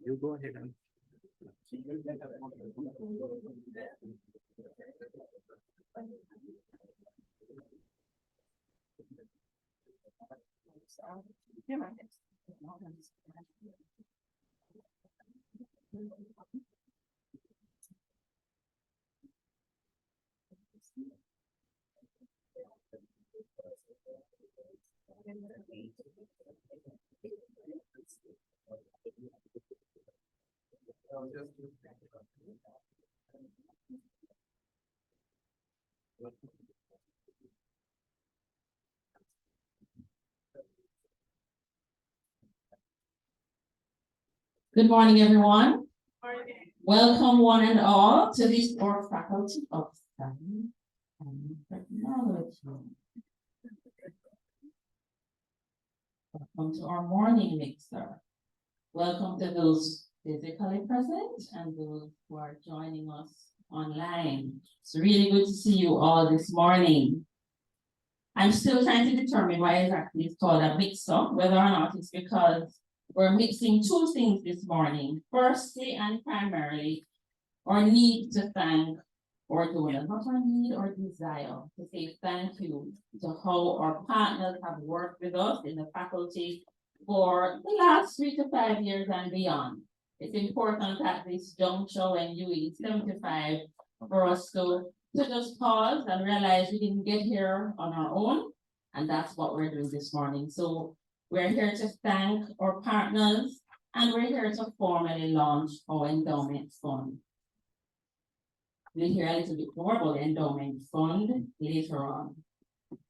You go ahead and Good morning, everyone. Welcome, one and all, to this Board Faculty of Science and Technology. Welcome to our morning mixer. Welcome to those physically present and those who are joining us online. It's really good to see you all this morning. I'm still trying to determine why exactly it's called a mix-up, whether or not it's because we're mixing two things this morning. Firstly and primarily, our need to thank our donors, not our need or desire, to say thank you to how our partners have worked with us in the faculty for the last 3 to 5 years and beyond. It's important at this juncture when you is 75 for us to just pause and realize we didn't get here on our own, and that's what we're doing this morning. So we're here to thank our partners, and we're here to formally launch our endowment fund. We'll hear a little bit more about the endowment fund later on.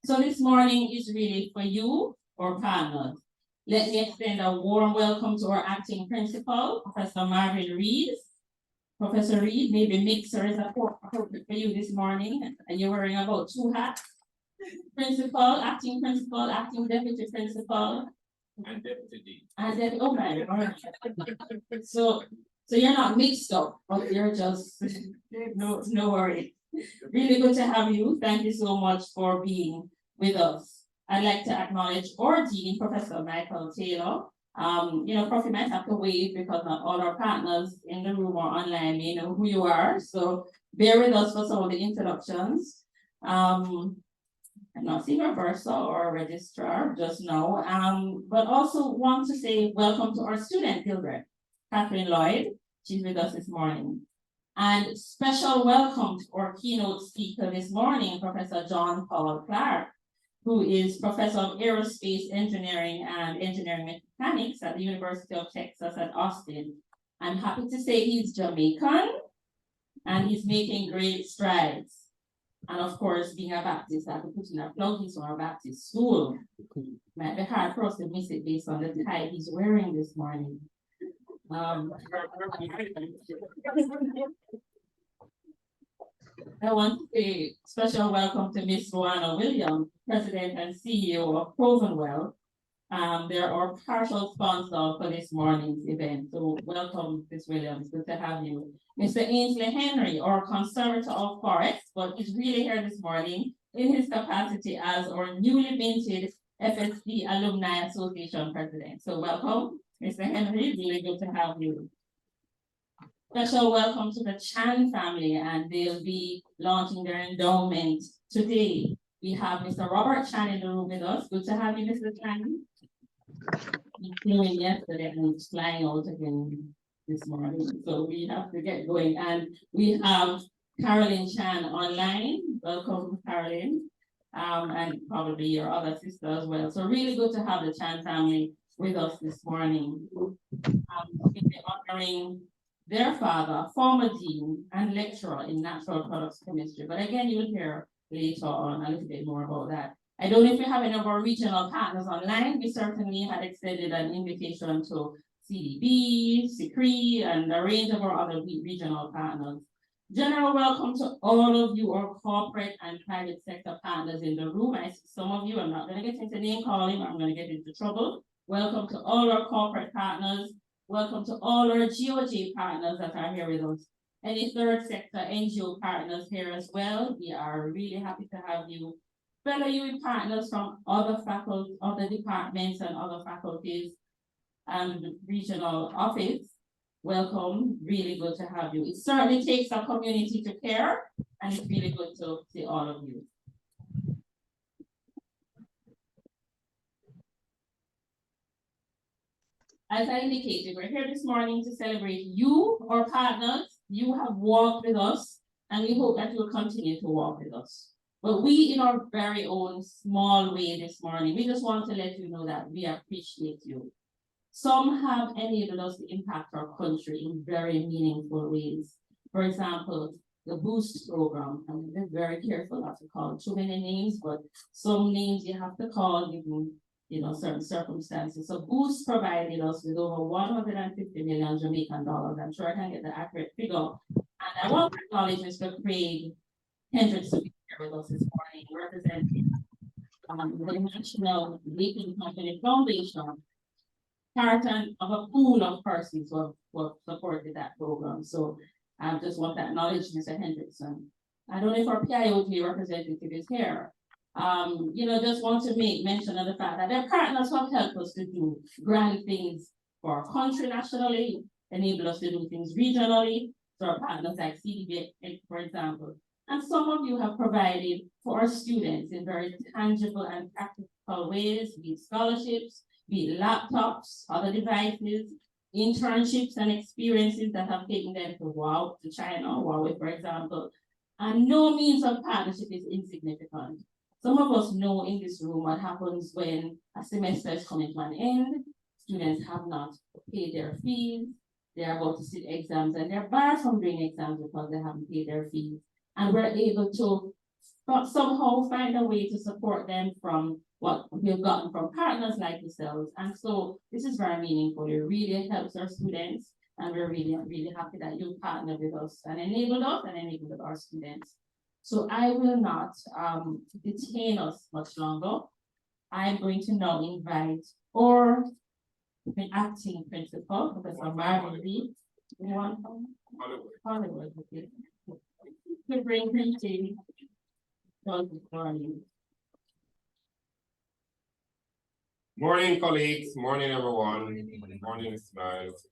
So this morning is really for you, our partners. Let me extend a warm welcome to our acting principal, Professor Marvin Reed. Professor Reed, maybe mixer is appropriate for you this morning, and you're wearing about 2 hats. Principal, acting deputy principal. and deputy dean. And then, oh my, all right. So you're not mixed up, but you're just, no worries. Really good to have you. Thank you so much for being with us. I'd like to acknowledge our dean, Professor Michael Taylor. Prof, you might have to wait because not all our partners in the room or online may know who you are. So bear with us for some of the introductions. I'm not seeing a bursar or a registrar just now, but also want to say welcome to our student, Gilbert, Catherine Lloyd. She's with us this morning. And special welcome to our keynote speaker this morning, Professor John Paul Clark, who is Professor of Aerospace Engineering and Engineering Mechanics at the University of Texas at Austin. I'm happy to say he's Jamaican, and he's making great strides. And of course, being a Baptist, I could put in a plug into our Baptist school. Might be hard for us to miss it based on the tie he's wearing this morning. I want to say special welcome to Miss Joanna Williams, President and CEO of Provenwell. They're our partial sponsor for this morning's event. So welcome, Ms. Williams. Good to have you. Mr. Ainsley Henry, our conservator of forests, but he's really here this morning in his capacity as our newly minted FST Alumni Association president. So welcome, Mr. Henry. Really good to have you. Special welcome to the Chan family, and they'll be launching their endowment today. We have Mr. Robert Chan in the room with us. Good to have you, Mr. Chan. He flew in yesterday and he's flying out again this morning. So we have to get going. And we have Carolyn Chan online. Welcome, Carolyn. And probably your other sister as well. So really good to have the Chan family with us this morning. We'll be honoring their father, former dean and lecturer in natural products chemistry. But again, you'll hear later on a little bit more about that. I don't know if we have any of our regional partners online. We certainly had extended an invitation to CDB, SICRI, and a range of our other regional partners. General welcome to all of you, our corporate and private sector partners in the room. I see some of you, I'm not going to get into name calling, I'm going to get into trouble. Welcome to all our corporate partners. Welcome to all our GOG partners that are here with us. Any third sector NGO partners here as well. We are really happy to have you. Fellow UE partners from other faculties, other departments and other faculties and regional office. Welcome, really good to have you. It certainly takes a community to care, and it's really good to see all of you. As I indicated, we're here this morning to celebrate you, our partners. You have walked with us, and we hope that you'll continue to walk with us. But we, in our very own small way this morning, we just want to let you know that we appreciate you. Some have enabled us to impact our country in very meaningful ways. For example, the Boost program, and we're very careful not to call too many names, but some names you have to call given certain circumstances. So Boost provided us with over 150 million Jamaican dollars. I'm sure I can get the accurate figure. And I want to acknowledge Mr. Craig Hendricks to be here with us this morning, representing the National Baking Company Foundation, part of a pool of persons who have supported that program. So I just want to acknowledge Mr. Hendrickson. I don't know if our PIOT representative is here. Just want to make mention of the fact that their partners have helped us to do grand things for our country nationally, enable us to do things regionally, so our partners like CDB, for example. And some of you have provided for our students in very tangible and practical ways, be it scholarships, be it laptops, other devices, internships and experiences that have taken them to China, Huawei, for example. And no means of partnership is insignificant. Some of us know in this room what happens when a semester is coming to an end, students have not paid their fees, they're about to sit exams and they're barred from doing exams because they haven't paid their fees. And we're able to somehow find a way to support them from what we've gotten from partners like yourselves. And so this is very meaningful. It really helps our students, and we're really, really happy that you partnered with us and enabled our students. So I will not detain us much longer. I'm going to now invite our acting principal, Professor Marvin Lee. Hollywood, okay. To bring greeting this morning. Morning, colleagues. Morning, everyone. Morning, Smiles.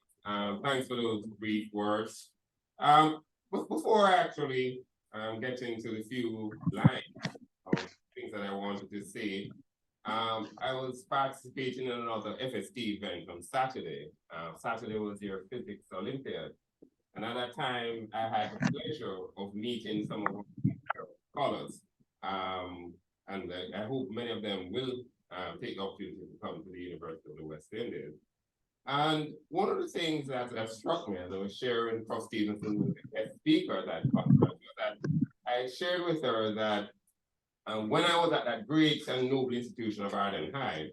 Thanks for those brief words. Before I actually get into the few lines of things that I wanted to say, I was participating in another FST event on Saturday. Saturday was your physics Olympiad. And at that time, I had the pleasure of meeting some of our scholars. And I hope many of them will take the opportunity to come to the University of the West Indies. And one of the things that struck me as I was sharing Prof. Stevenson was the guest speaker at that conference, was that I shared with her that when I was at that great and noble institution of Arden High,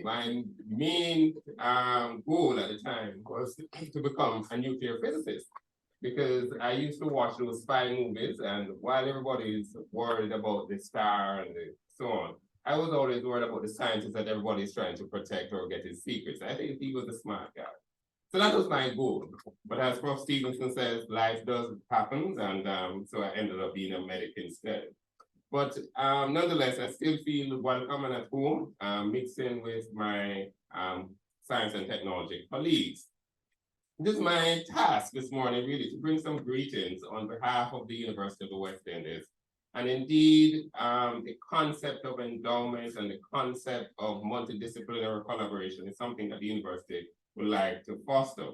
my main goal at the time was to become a nuclear physicist, because I used to watch those spy movies, and while everybody is worried about the star and so on, I was always worried about the scientists that everybody's trying to protect or get his secrets. I think he was a smart guy. So that was my goal. But as Prof. Stevenson says, life does happen, and so I ended up being a medic instead. But nonetheless, I still feel welcome and at home, mixing with my science and technology colleagues. This is my task this morning, really, to bring some greetings on behalf of the University of the West Indies. And indeed, the concept of endowment and the concept of multidisciplinary collaboration is something that the university would like to foster.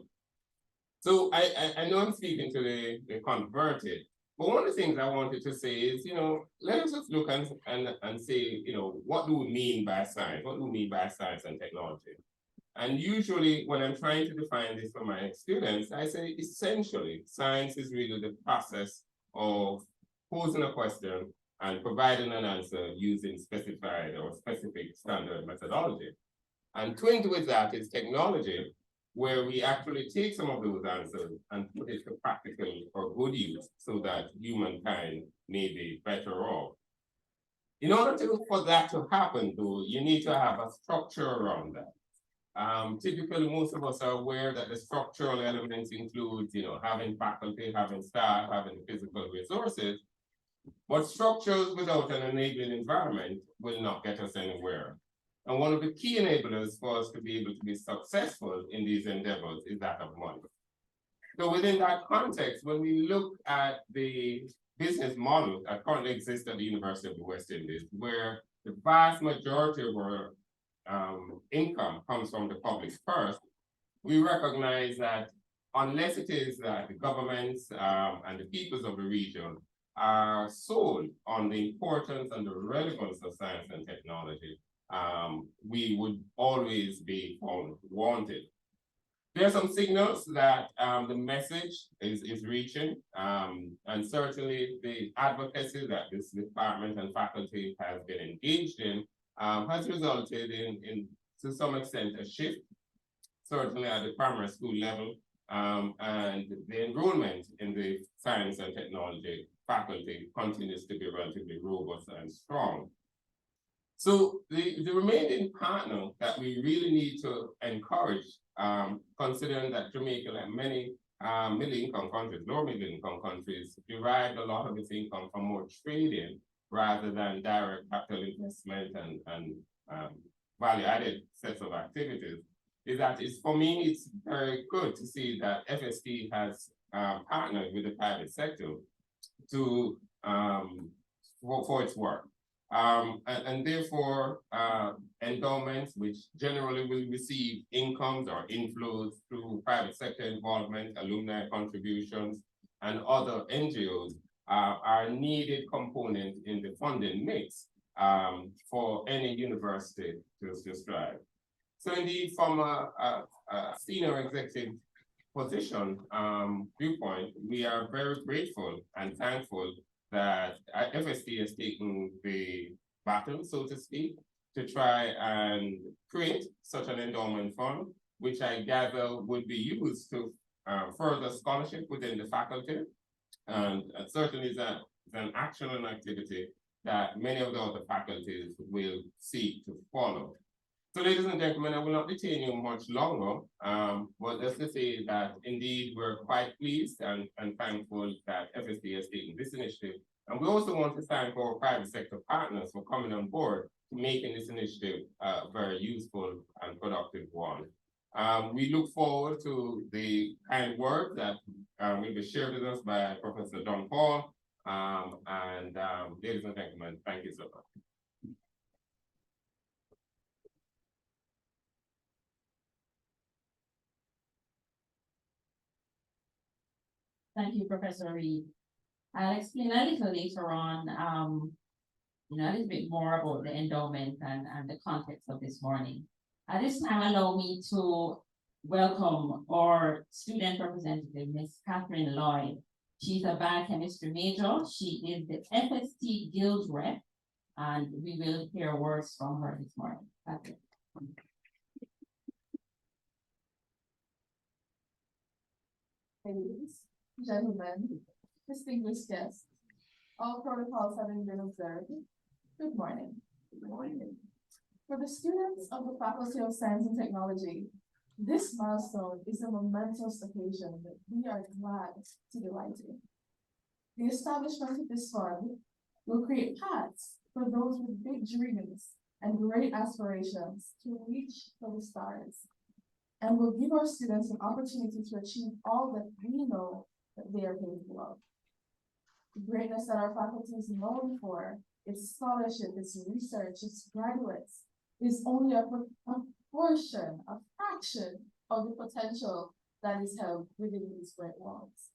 So I know I'm speaking to the converted, but one of the things I wanted to say is, let us just look and say, what do we mean by science? What do we mean by science and technology? And usually when I'm trying to define this for my students, I say essentially science is really the process of posing a question and providing an answer using specified or specific standard methodology. And twinned with that is technology, where we actually take some of those answers and put it to practical or good use so that humankind may be better off. In order for that to happen, though, you need to have a structure around that. Typically, most of us are aware that the structural elements include, having faculty, having staff, having physical resources, but structures without an enabling environment will not get us anywhere. And one of the key enablers for us to be able to be successful in these endeavors is that of money. So within that context, when we look at the business model that currently exists at the University of the West Indies, where the vast majority of our income comes from the public purse, we recognize that unless it is that the governments and the peoples of the region are sold on the importance and the relevance of science and technology, we would always be found wanted. There are some signals that the message is reaching, and certainly the advocacy that this department and faculty has been engaged in has resulted in, to some extent, a shift, certainly at the primary school level, and the enrollment in the science and technology faculty continues to be relatively robust and strong. So the remaining partner that we really need to encourage, considering that Jamaica, like many middle-income countries, lower middle-income countries, derived a lot of its income from more trading rather than direct capital investment and value-added sets of activities, is that for me, it's very good to see that FST has partnered with the private sector to for its work. And therefore, endowments, which generally will receive incomes or inflows through private sector involvement, alumni contributions, and other NGOs, are a needed component in the funding mix for any university to strive. So indeed, from a senior executive position viewpoint, we are very grateful and thankful that FST has taken the battle, so to speak, to try and create such an endowment fund, which I gather would be used to further scholarship within the faculty. And certainly is an action and activity that many of the other faculties will seek to follow. So ladies and gentlemen, I will not detain you much longer, but just to say that indeed we're quite pleased and thankful that FST has taken this initiative. And we also want to thank our private sector partners for coming on board to making this initiative a very useful and productive one. We look forward to the kind work that will be shared with us by Professor Don Paul. Ladies and gentlemen, thank you so much. Thank you, Professor Reed. I'll explain a little later on, a little bit more about the endowment and the context of this morning. At this time, allow me to welcome our student representative, Ms. Catherine Lloyd. She's a biochemistry major. She is the FST Guild rep, and we will hear words from her this morning. Catherine. Ladies, gentlemen, distinguished guests, all protocols having been observed, good morning. For the students of the Faculty of Science and Technology, this milestone is a momentous occasion that we are glad to delight in. The establishment of this fund will create paths for those with big dreams and great aspirations to reach for the stars, and will give our students an opportunity to achieve all that we know that they are capable of. The greatness that our faculty is known for, its scholarship, its research, its graduates, is only a portion, a fraction of the potential that is held within these great walls.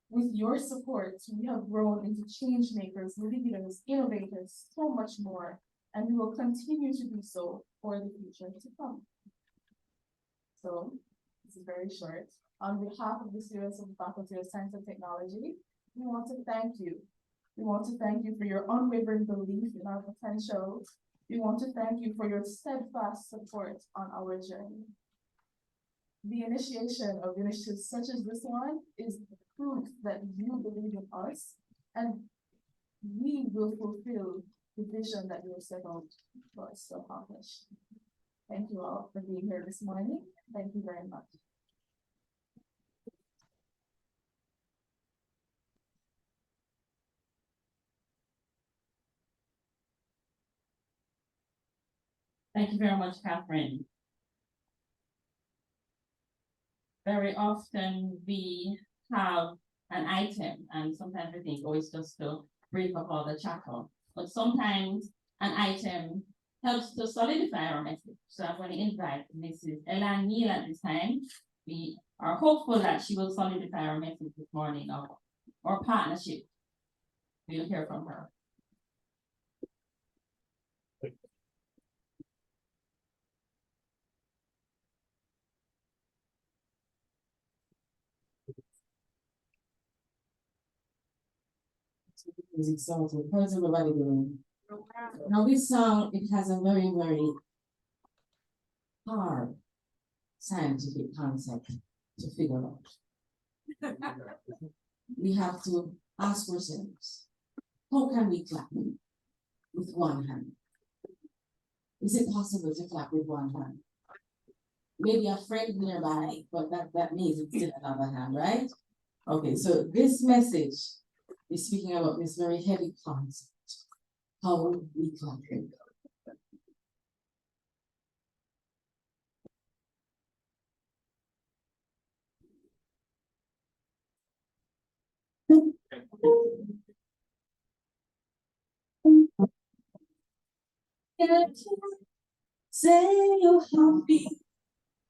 With your support, we have grown into change makers, leaders, innovators, so much more, and we will continue to do so for the future to come. So, this is very short. On behalf of the students of the Faculty of Science and Technology, we want to thank you. We want to thank you for your unwavering belief in our potential. We want to thank you for your steadfast support on our journey. The initiation of initiatives such as this one is proof that you believe in us, and we will fulfill the vision that you have set out for us to accomplish. Thank you all for being here this morning. Thank you very much. Thank you very much, Catherine. Very often we have an item and sometimes we think, oh, it's just to break up all the chatter. But sometimes an item helps to solidify our message. So I'm going to invite Mrs. Ella Neal at this time. We are hopeful that she will solidify our message this morning of our partnership. We'll hear from her. Music songs. How's everybody doing? Now this song, it has a very, very hard scientific concept to figure out. We have to ask ourselves, how can we clap with one hand? Is it possible to clap with one hand? Maybe a friend nearby, but that means it's still another hand, right? Okay, so this message is speaking about this very heavy concept, how we clap. Say you're happy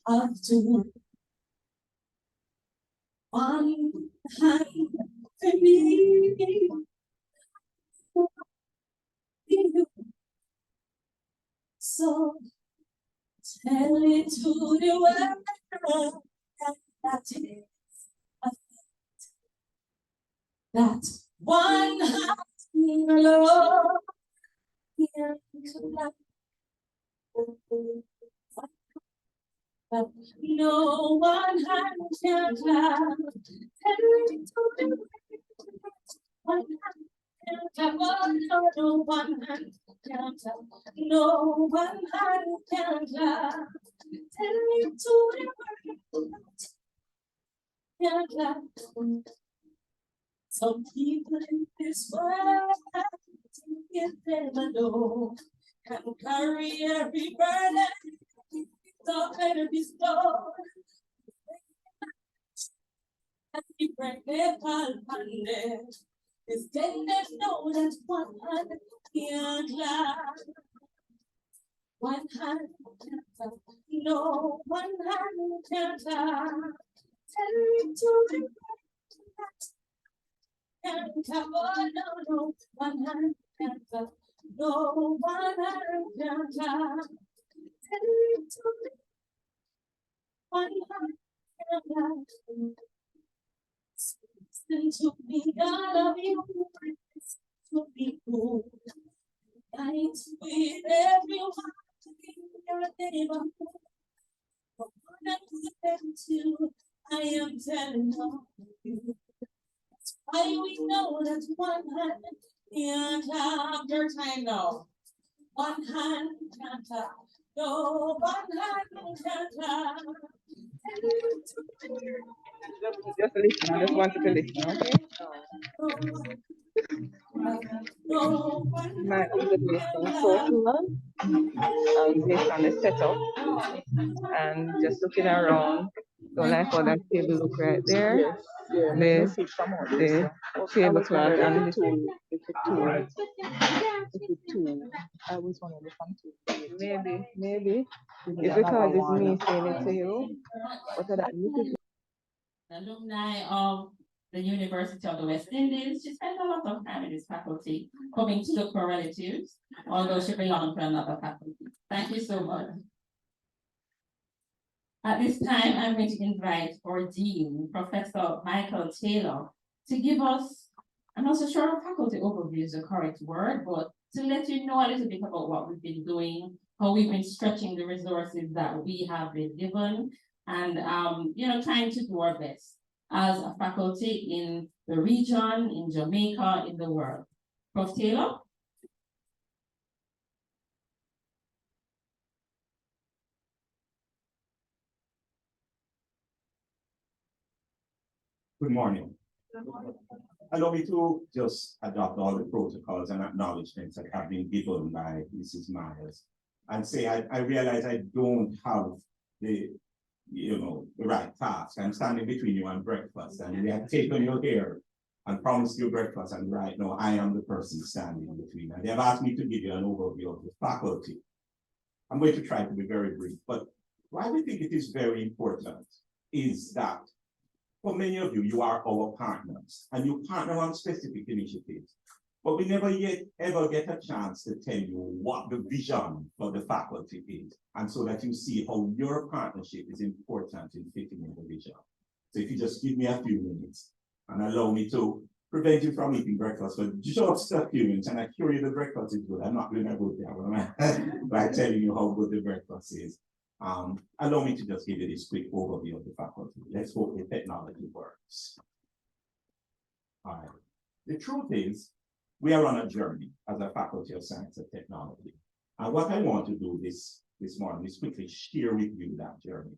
after one hand for me. So tell it to the world that is a fact, that one hand alone can clap. But no one hand can clap. Tell it to the world that one hand can clap. Oh, no one hand can clap. No one hand can clap. Tell it to the world that can clap. Some people in this world have to give them a know, can carry every burden, so better be strong. And you break their heart under, it's then there's no that one hand can clap. One hand can clap, no one hand can clap. Tell it to the world that can clap. Oh, no, one hand can clap. No one hand can clap. Tell it to the one hand can clap. Listen to me, all of you. Listen to me, cool. Night with everyone in your neighborhood. For one and two, I am telling all of you. That's why we know that one hand can clap. Your time now. One hand can't touch, no one hand can't touch. Just listen. I just wanted to listen, okay? No one My hand observation can so touch. far, based on the setup and just looking around, don't like how that table look right there. Yes, yeah, The tablecloth and I was one of the fun too. maybe it's because it's me saying it to you. But that Alumni of the University of the West Indies. She spent a lot of time in this faculty, coming to the correlatives, although she belonged to another faculty. Thank you so much. At this time, I'm going to invite our Dean, Professor Michael Taylor, to give us, I'm not so sure faculty overview is the correct word, but to let you know a little bit about what we've been doing, how we've been stretching the resources that we have been given, and trying to do our best as a faculty in the region, in Jamaica, in the world. Prof. Taylor? Good morning. Allow me to just adopt all the protocols and acknowledgements that have been given by Mrs. Myers and say I realize I don't have the right task. I'm standing between you and breakfast, and we have taken you here and promised you breakfast, and right now I am the person standing between. And they have asked me to give you an overview of the faculty. I'm going to try to be very brief, but why we think it is very important is that for many of you, you are our partners, and you partner on specific initiatives. But we never yet ever get a chance to tell you what the vision for the faculty is, and so that you see how your partnership is important in fitting in the vision. So if you just give me a few minutes and allow me to prevent you from eating breakfast for just a few minutes, and I assure you the breakfast is good. I'm not doing a good job by telling you how good the breakfast is. Allow me to just give you this quick overview of the faculty. Let's hope the technology works. All right. The truth is, we are on a journey as a Faculty of Science and Technology. And what I want to do this morning is quickly share with you that journey.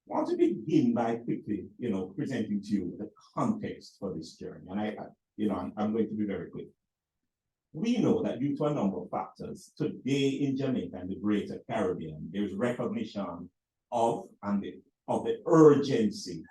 I want to begin by quickly, presenting to you the context for this journey. And I'm going to be very quick. We know that due to a number of factors, today in Jamaica and the greater Caribbean, there's recognition of the urgency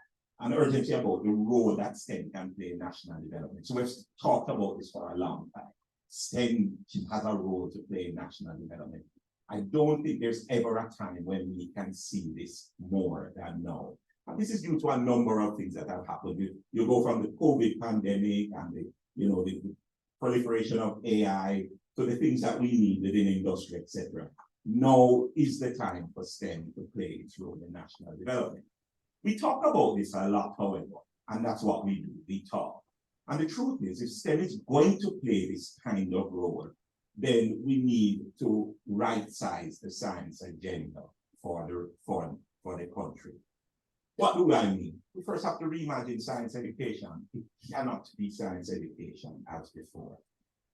about the role that STEM can play in national development. So we've talked about this for a long time. STEM has a role to play in national development. I don't think there's ever a time when we can see this more than now. And this is due to a number of things that have happened. You go from the COVID pandemic and the proliferation of AI to the things that we need within industry, etc. Now is the time for STEM to play its role in national development. We talk about this a lot, however, and that's what we do, we talk. And the truth is, if STEM is going to play this kind of role, then we need to right-size the science agenda for the country. What do I mean? We first have to reimagine science education. It cannot be science education as before.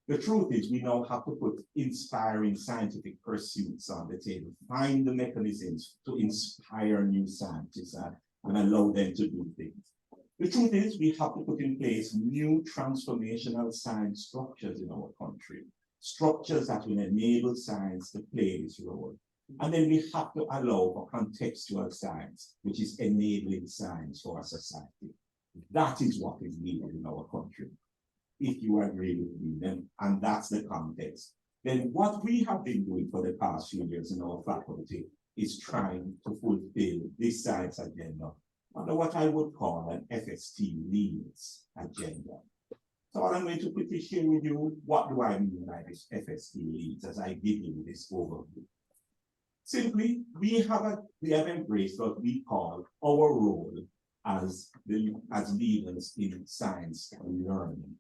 The truth is, we now have to put inspiring scientific pursuits on the table, find the mechanisms to inspire new scientists and allow them to do things. The truth is, we have to put in place new transformational science structures in our country, structures that will enable science to play this role. And then we have to allow for contextual science, which is enabling science for our society. That is what is needed in our country. If you agree with me, then, and that's the context, then what we have been doing for the past few years in our faculty is trying to fulfill this science agenda under what I would call an FST leads agenda. So what I'm going to quickly share with you, what do I mean by this FST leads as I give you this overview. Simply, we have embraced what we call our role as leaders in science and learning.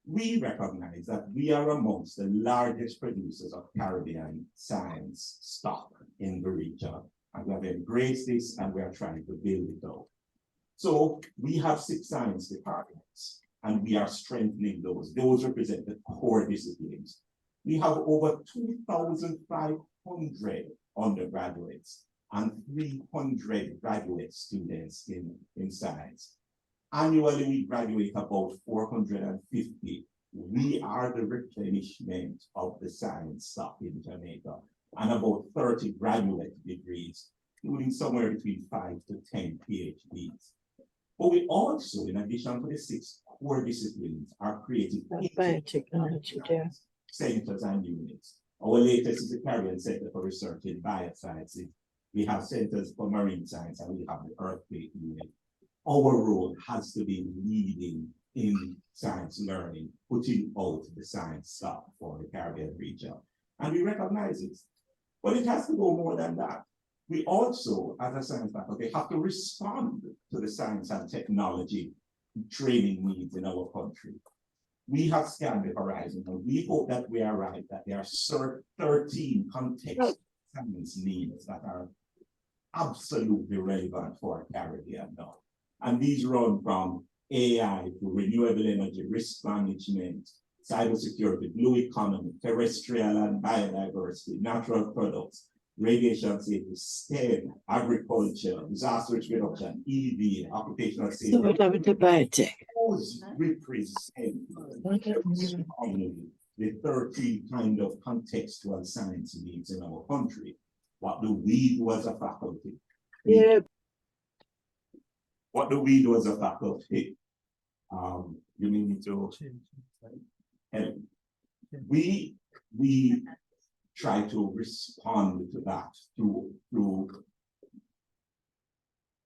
We recognize that we are amongst the largest producers of Caribbean science stock in the region, and we have embraced this and we are trying to build it out. So we have 6 science departments, and we are strengthening those. Those represent the core disciplines. We have over 2,500 undergraduates and 300 graduate students in science. Annually, we graduate about 450. We are the replenishment of the science stock in Jamaica, and about 30 graduate degrees, including somewhere between 5 to 10 PhDs. But we also, in addition to the 6 core disciplines, are creating biotechnology there. centers and units. Our latest is the Caribbean Center for Research in Biosciences. We have centers for marine science, and we have the earthquake unit. Our role has to be leading in science learning, putting out the science stuff for the Caribbean region. And we recognize it. But it has to go more than that. We also, as a science faculty, have to respond to the science and technology training needs in our country. We have scanned the horizon, and we hope that we are right, that there are 13 context science needs that are absolutely relevant for Caribbean now. And these run from AI to renewable energy, risk management, cybersecurity, blue economy, terrestrial and biodiversity, natural products, radiation safety, STEM, agriculture, disaster risk reduction, EV, occupational safety. So what about the biotech? Those represent the 13 kind of contextual science needs in our country. What do we do as a faculty? Yeah. What do we do as a faculty? You need me to. And we try to respond to that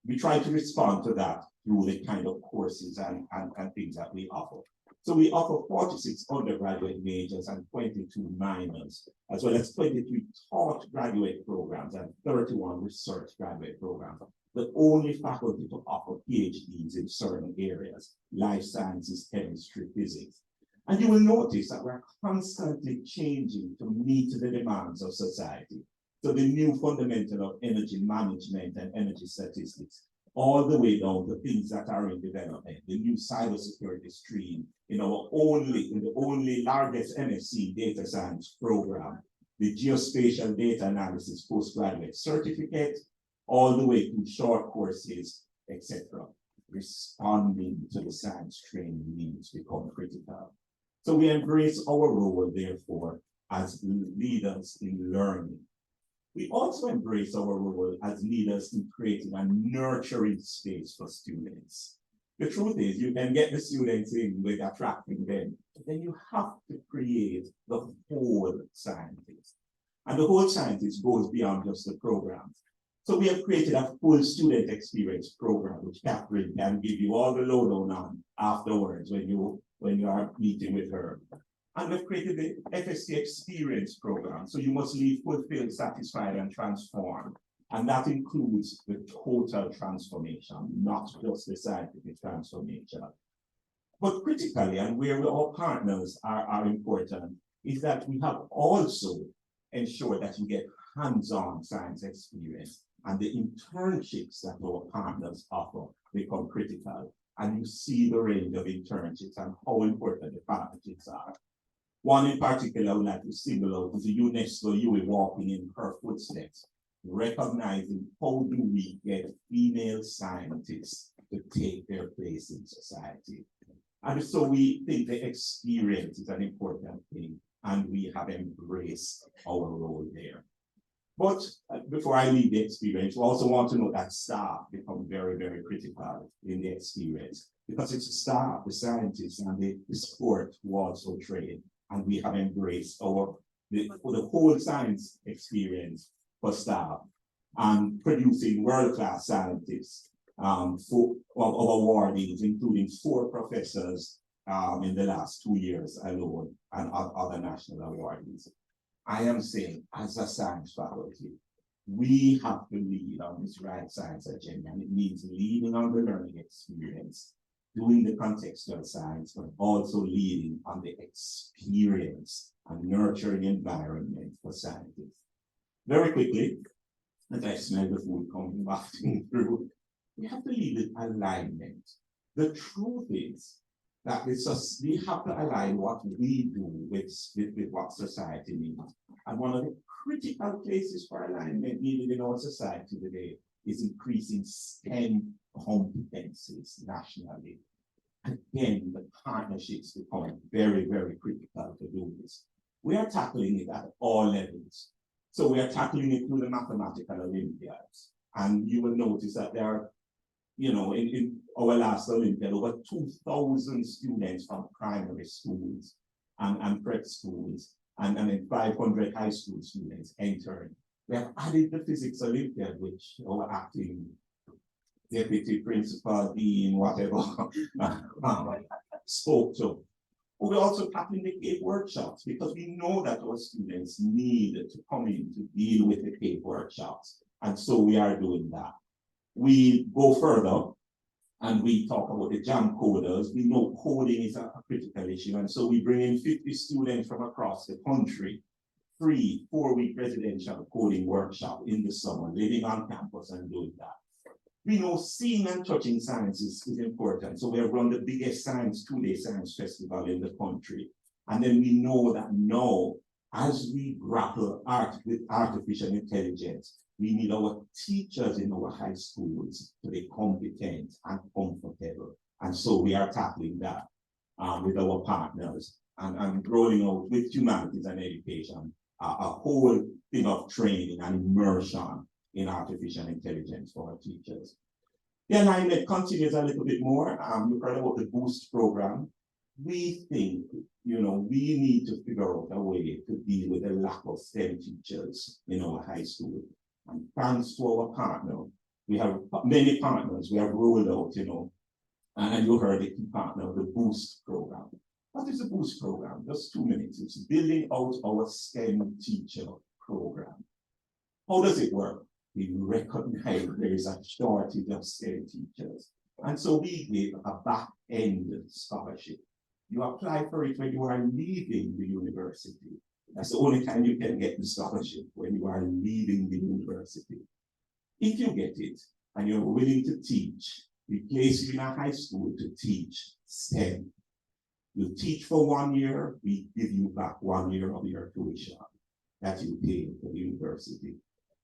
we try to respond to that through the kind of courses and things that we offer. So we offer 46 undergraduate majors and 22 minors, as well as 23 taught graduate programs and 31 research graduate programs. The only faculty to offer PhDs in certain areas, life sciences, chemistry, physics. And you will notice that we're constantly changing to meet the demands of society. So the new fundamental of energy management and energy statistics, all the way down to things that are in development, the new cybersecurity stream in the only largest MSc data science program, the geospatial data analysis postgraduate certificate, all the way to short courses, etc. Responding to the science training needs become critical. So we embrace our role, therefore, as leaders in learning. We also embrace our role as leaders in creating a nurturing space for students. The truth is, you can get the students in with attracting them, but then you have to create the whole scientist. And the whole scientist goes beyond just the programs. So we have created a full student experience program, which Catherine can give you all the lowdown on afterwards when you are meeting with her. And we've created the FST experience program. So you must leave fulfilled, satisfied, and transformed. And that includes the total transformation, not just the scientific transformation. But critically, and where our partners are important, is that we have also ensured that you get hands-on science experience, and the internships that our partners offer become critical. And you see the range of internships and how important the partnerships are. One in particular I would like to single out is the UNESCO UE walking in her footsteps, recognizing how do we get female scientists to take their place in society. And so we think the experience is an important thing, and we have embraced our role there. But before I leave the experience, we also want to know that staff become very, very critical in the experience, because it's the staff, the scientists, and the support who also train. And we have embraced the whole science experience for staff and producing world-class scientists of awardees, including 4 professors in the last 2 years alone, and other national awardees. I am saying, as a science faculty, we have to lead on this right science agenda, and it means leading on the learning experience, doing the contextual science, but also leading on the experience and nurturing environment for scientists. Very quickly, as I smell the food coming back through, we have to lead with alignment. The truth is that it's just, we have to align what we do with what society needs. And one of the critical places for alignment needed in our society today is increasing STEM competencies nationally. Again, the partnerships become very, very critical to do this. We are tackling it at all levels. So we are tackling it through the mathematical Olympiads. And you will notice that there are, you know, in our last Olympiad, over 2,000 students from primary schools and prep schools, and then 500 high school students entering. We have added the physics Olympiad, which our acting deputy principal, dean, whatever, spoke to. But we're also tackling the CAPE workshops because we know that our students need to come in to deal with the CAPE workshops. And so we are doing that. We go further and we talk about the jam coders. We know coding is a critical issue. And so we bring in 50 students from across the country, free 4-week residential coding workshop in the summer, living on campus and doing that. We know seeing and touching science is important. So we have run the biggest science, 2-day science festival in the country. And then we know that now, as we grapple with artificial intelligence, we need our teachers in our high schools to be competent and comfortable. And so we are tackling that with our partners and rolling out with humanities and education, a whole thing of training and immersion in artificial intelligence for our teachers. The alignment continues a little bit more. You heard about the BOOST program. We think, you know, we need to figure out a way to deal with the lack of STEM teachers in our high school. And thanks to our partner, we have many partners we have rolled out, you know, and you heard the key partner of the BOOST program. What is the BOOST program? Just 2 minutes. It's building out our STEM teacher program. How does it work? We recognize there is a shortage of STEM teachers. And so we give a back-end scholarship. You apply for it when you are leaving the university. That's the only time you can get the scholarship, when you are leaving the university. If you get it and you're willing to teach, we place you in a high school to teach STEM. You teach for 1 year, we give you back 1 year of your tuition that you paid for the university.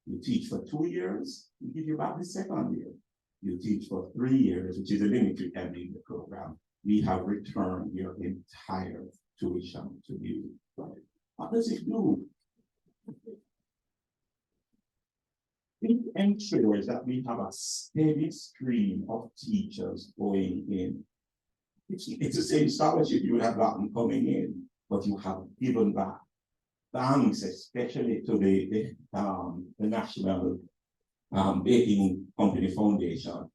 You teach for 2 years, we give you back the second year. You teach for 3 years, which is a limited time in the program. We have returned your entire tuition to you. What does it do? It ensures that we have a steady stream of teachers going in. It's the same scholarship you would have gotten coming in, but you have given back. Thanks especially to the National Baking Company Foundation.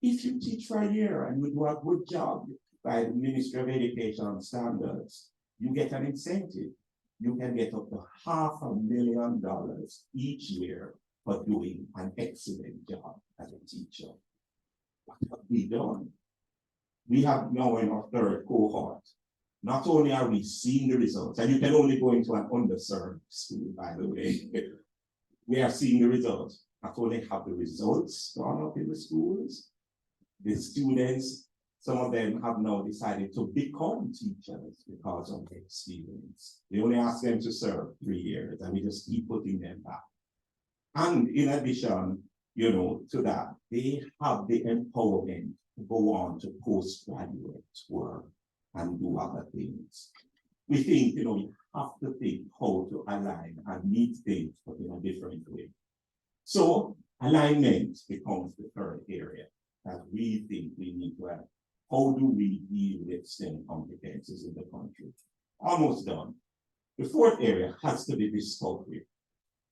If you teach for a year and you do a good job by the Ministry of Education standards, you get an incentive. You can get up to $500,000 each year for doing an excellent job as a teacher. What have we done? We have now in our 3rd cohort, not only are we seeing the results, and you can only go into an underserved school, by the way, we are seeing the results. Not only have the results gone up in the schools, the students, some of them have now decided to become teachers because of the experience. We only ask them to serve 3 years, and we just keep putting them back. And in addition, you know, to that, they have the empowerment to go on to postgraduate work and do other things. We think, you know, we have to think how to align and meet things but in a different way. So alignment becomes the 3rd area that we think we need to have. How do we deal with STEM competencies in the country? Almost done. The 4th area has to be discovery.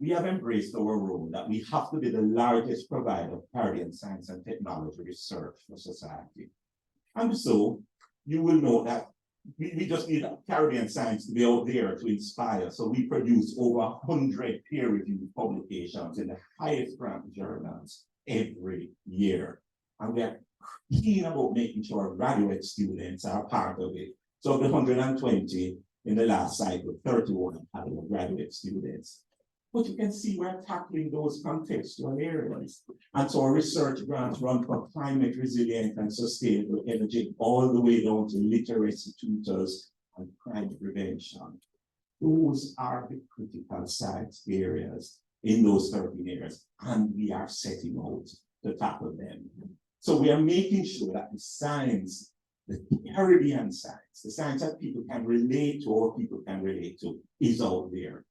We have embraced our role that we have to be the largest provider of Caribbean science and technology research for society. And so you will know that we just need Caribbean science to be out there to inspire. So we produce over 100 peer-reviewed publications in the highest ranked journals every year. And we are keen about making sure graduate students are part of it. So of the 120 in the last cycle, 31 are graduate students. But you can see we're tackling those contextual areas. And so our research grants run from climate resilient and sustainable energy all the way down to literacy tutors and crime prevention. Those are the critical science areas in those 13 areas, and we are setting out to tackle them. So we are making sure that the science, the Caribbean science, the science that people can relate to or people can relate to, is out there.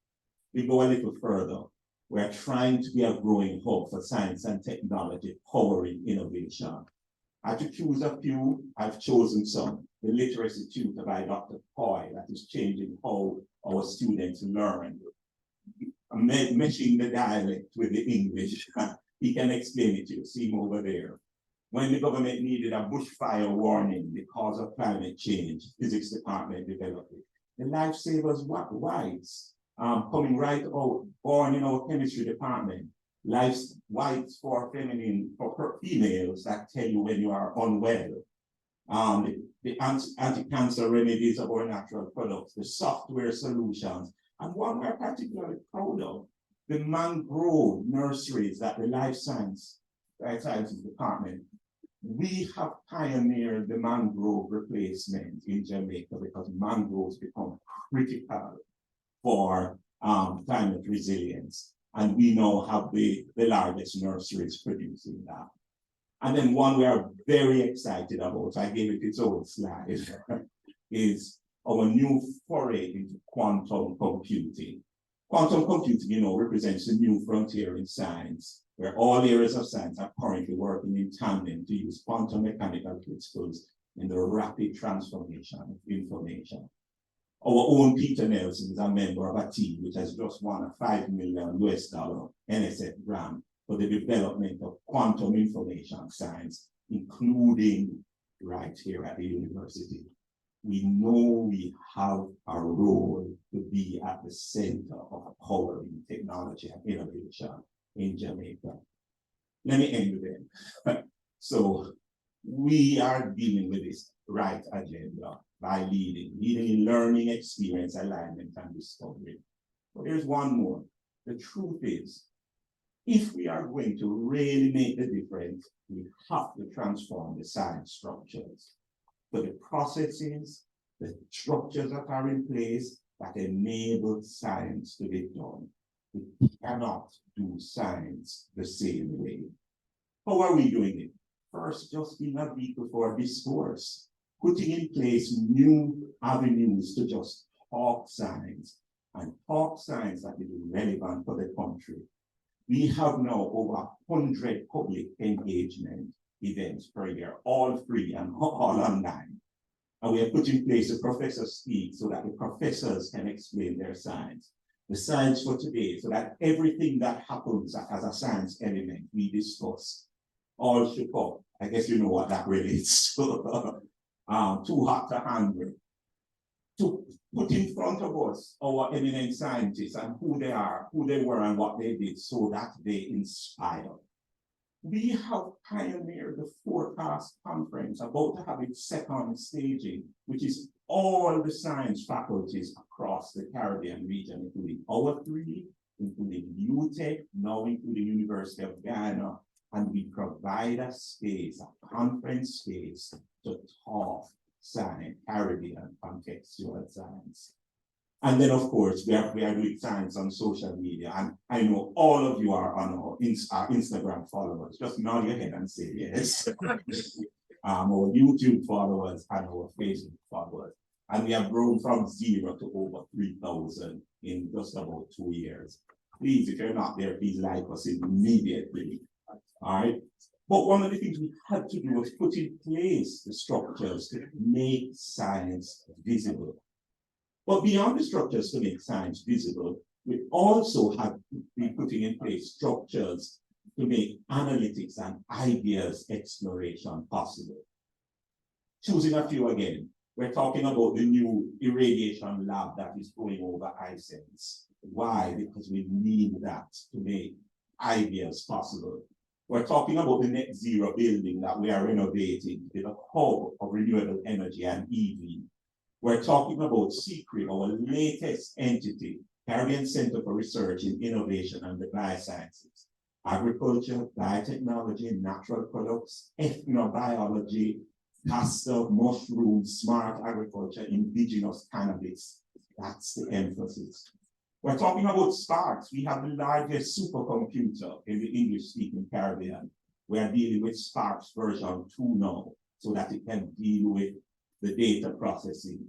We go a little further. We're trying to be a growing hub for science and technology, powering innovation. I had to choose a few. I've chosen some. The literacy tutor by Dr. Coy, that is changing how our students learn. Meshing the dialect with the English. He can explain it to you. See him over there. When the government needed a bushfire warning because of climate change, physics department developed it. The lifesavers whites, coming right out, born in our chemistry department. Life whites for feminine, for females that tell you when you are unwell. The anti-cancer remedies of our natural products, the software solutions, and one we're particularly proud of, the mangrove nurseries that the life sciences department. We have pioneered the mangrove replacement in Jamaica because mangroves become critical for climate resilience. And we now have the largest nurseries producing that. And then one we are very excited about, I gave it its own slide, is our new foray into quantum computing. Quantum computing, you know, represents a new frontier in science, where all areas of science are currently working in tandem to use quantum mechanical principles in the rapid transformation of information. Our own Peter Nelson is a member of a team which has just won a $5 million NSF grant for the development of quantum information science, including right here at the university. We know we have a role to be at the center of powering technology and innovation in Jamaica. Let me end with it. So we are dealing with this right agenda by leading in learning, experience, alignment, and discovery. But there's one more. The truth is, if we are going to really make the difference, we have to transform the science structures. So the processes, the structures that are in place that enable science to be done. We cannot do science the same way. How are we doing it? First, just being a vehicle for discourse, putting in place new avenues to just talk science and talk science that is relevant for the country. We have now over 100 public engagement events per year, all free and all online. And we have put in place a professor speak so that the professors can explain their science. The science for today, so that everything that happens as a science element we discuss, all shook up. I guess you know what that relates to. Too hot to handle. To put in front of us our eminent scientists and who they are, who they were, and what they did, so that they inspire. We have pioneered the Forecast Conference, about to have its second staging, which is all the science faculties across the Caribbean region, including our three, including UTEC, now including University of Ghana, and we provide a space, a conference space, to talk science, Caribbean contextual science. And then, of course, we are doing science on social media. And I know all of you are on our Instagram followers. Just nod your head and say yes. Our YouTube followers and our Facebook followers. And we have grown from 0 to over 3,000 in just about 2 years. Please, if you're not there, please like us immediately. All right. But one of the things we had to do was put in place the structures to make science visible. But beyond the structures to make science visible, we also have been putting in place structures to make analytics and ideas exploration possible. Choosing a few again, we're talking about the new irradiation lab that is going over iSense. Why? Because we need that to make ideas possible. We're talking about the net zero building that we are renovating with a hub of renewable energy and EV. We're talking about Secret, our latest entity Caribbean Center for Research in Innovation and the Biosciences, agriculture, biotechnology, natural products, ethnobiology, castor, mushrooms, smart agriculture, indigenous cannabis. That's the emphasis. We're talking about Sparks. We have the largest supercomputer in the English-speaking Caribbean. We are dealing with Sparks version 2 now, so that it can deal with the data processing.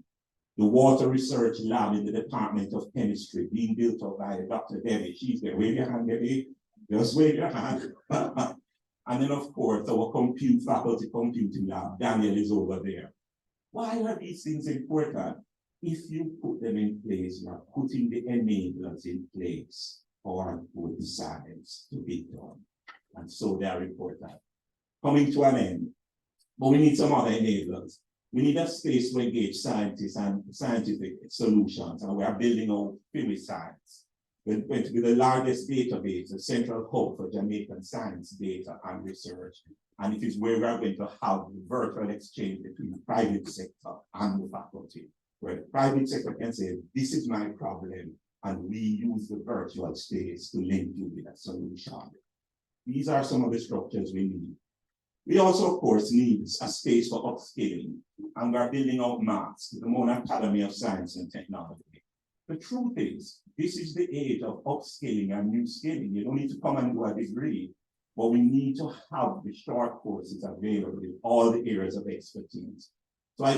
The water research lab in the Department of Chemistry being built up by Dr. Debbie. She's there. Wave your hand, Debbie. Just wave your hand. And then, of course, our faculty computing lab, Daniel, is over there. Why are these things important? If you put them in place, you are putting the enablers in place for good science to be done. And so they are important. Coming to an end, but we need some other enablers. We need a space to engage scientists and scientific solutions, and we are building out Philly Science. We're going to be the largest database, a central hub for Jamaican science data and research. And it is where we are going to have virtual exchange between the private sector and the faculty, where the private sector can say, this is my problem, and we use the virtual space to link you with a solution. These are some of the structures we need. We also, of course, need a space for upskilling, and we're building out MATS, the Mona Academy of Science and Technology. The truth is, this is the age of upskilling and new skilling. You don't need to come and do a degree, but we need to have the short courses available in all the areas of expertise. So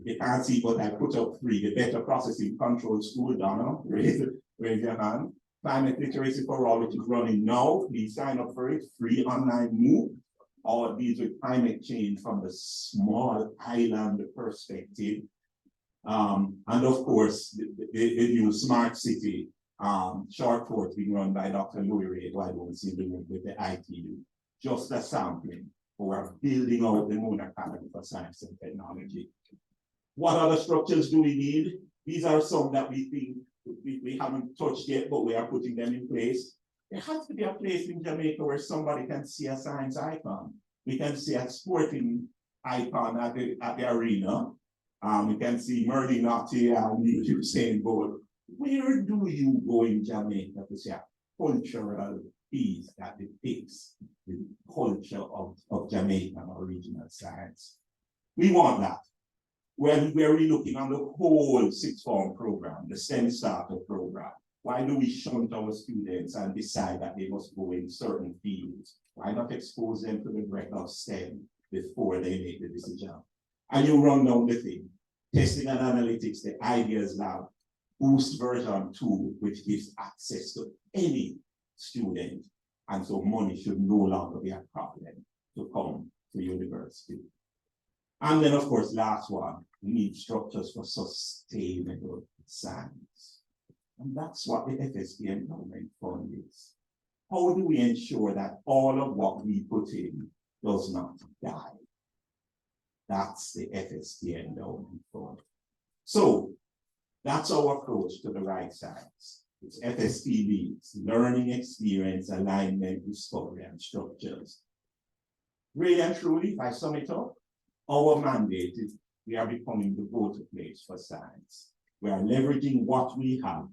you can't see, but I put up 3, the Better Processing Control School, Donna, raise your hand. Climate Literacy for All, which is running now. Please sign up for it, free online MOOC. All these with climate change from the small island perspective. And of course, the new Smart City short course being run by Dr. Louis Ray, who I don't see doing with the ITU. Just a sampling, but we're building out the Moon Academy for Science and Technology. What other structures do we need? These are some that we think we haven't touched yet, but we are putting them in place. There has to be a place in Jamaica where somebody can see a science icon. We can see a sporting icon at the arena. We can see Merlin Notty and Usain Bolt. Where do you go in Jamaica to see a cultural piece that depicts the culture of Jamaican original science? We want that. When we're looking on the whole sixth form program, the STEM starter program, why do we shunt our students and decide that they must go in certain fields? Why not expose them to the breadth of STEM before they make the decision? And you run down the thing. Testing and analytics, the ideas lab, boost version 2, which gives access to any student. And so money should no longer be a problem to come to university. And then, of course, last one, we need structures for sustainable science. And that's what the FST Endowment Fund is. How do we ensure that all of what we put in does not die? That's the FST Endowment Fund. So that's our approach to the right science. It's FST leads, learning, experience, alignment, discovery, and structures. Really and truly, if I sum it up, our mandate is we are becoming the go-to place for science. We are leveraging what we have,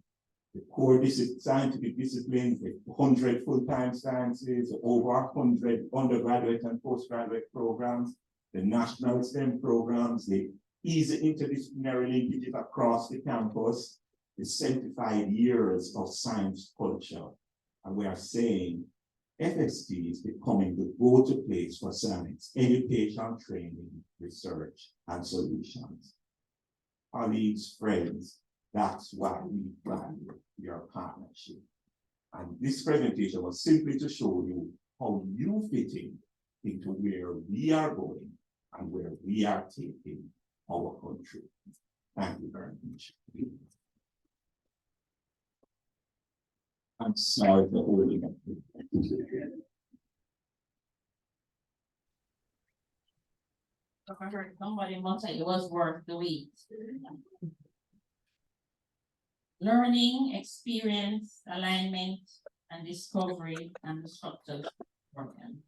the core scientific disciplines, the 100 full-time sciences, over 100 undergraduate and postgraduate programs, the national STEM programs, the easy interdisciplinary linkages across the campus, the 75 years of science culture. And we are saying FST is becoming the go-to place for science, education, training, research, and solutions. Colleagues, friends, that's why we value your partnership. And this presentation was simply to show you how you fit into where we are going and where we are taking our country. Thank you very much. I'm sorry for holding up. Somebody must say it was worth the wait. Learning, experience, alignment, and discovery, and the structures working.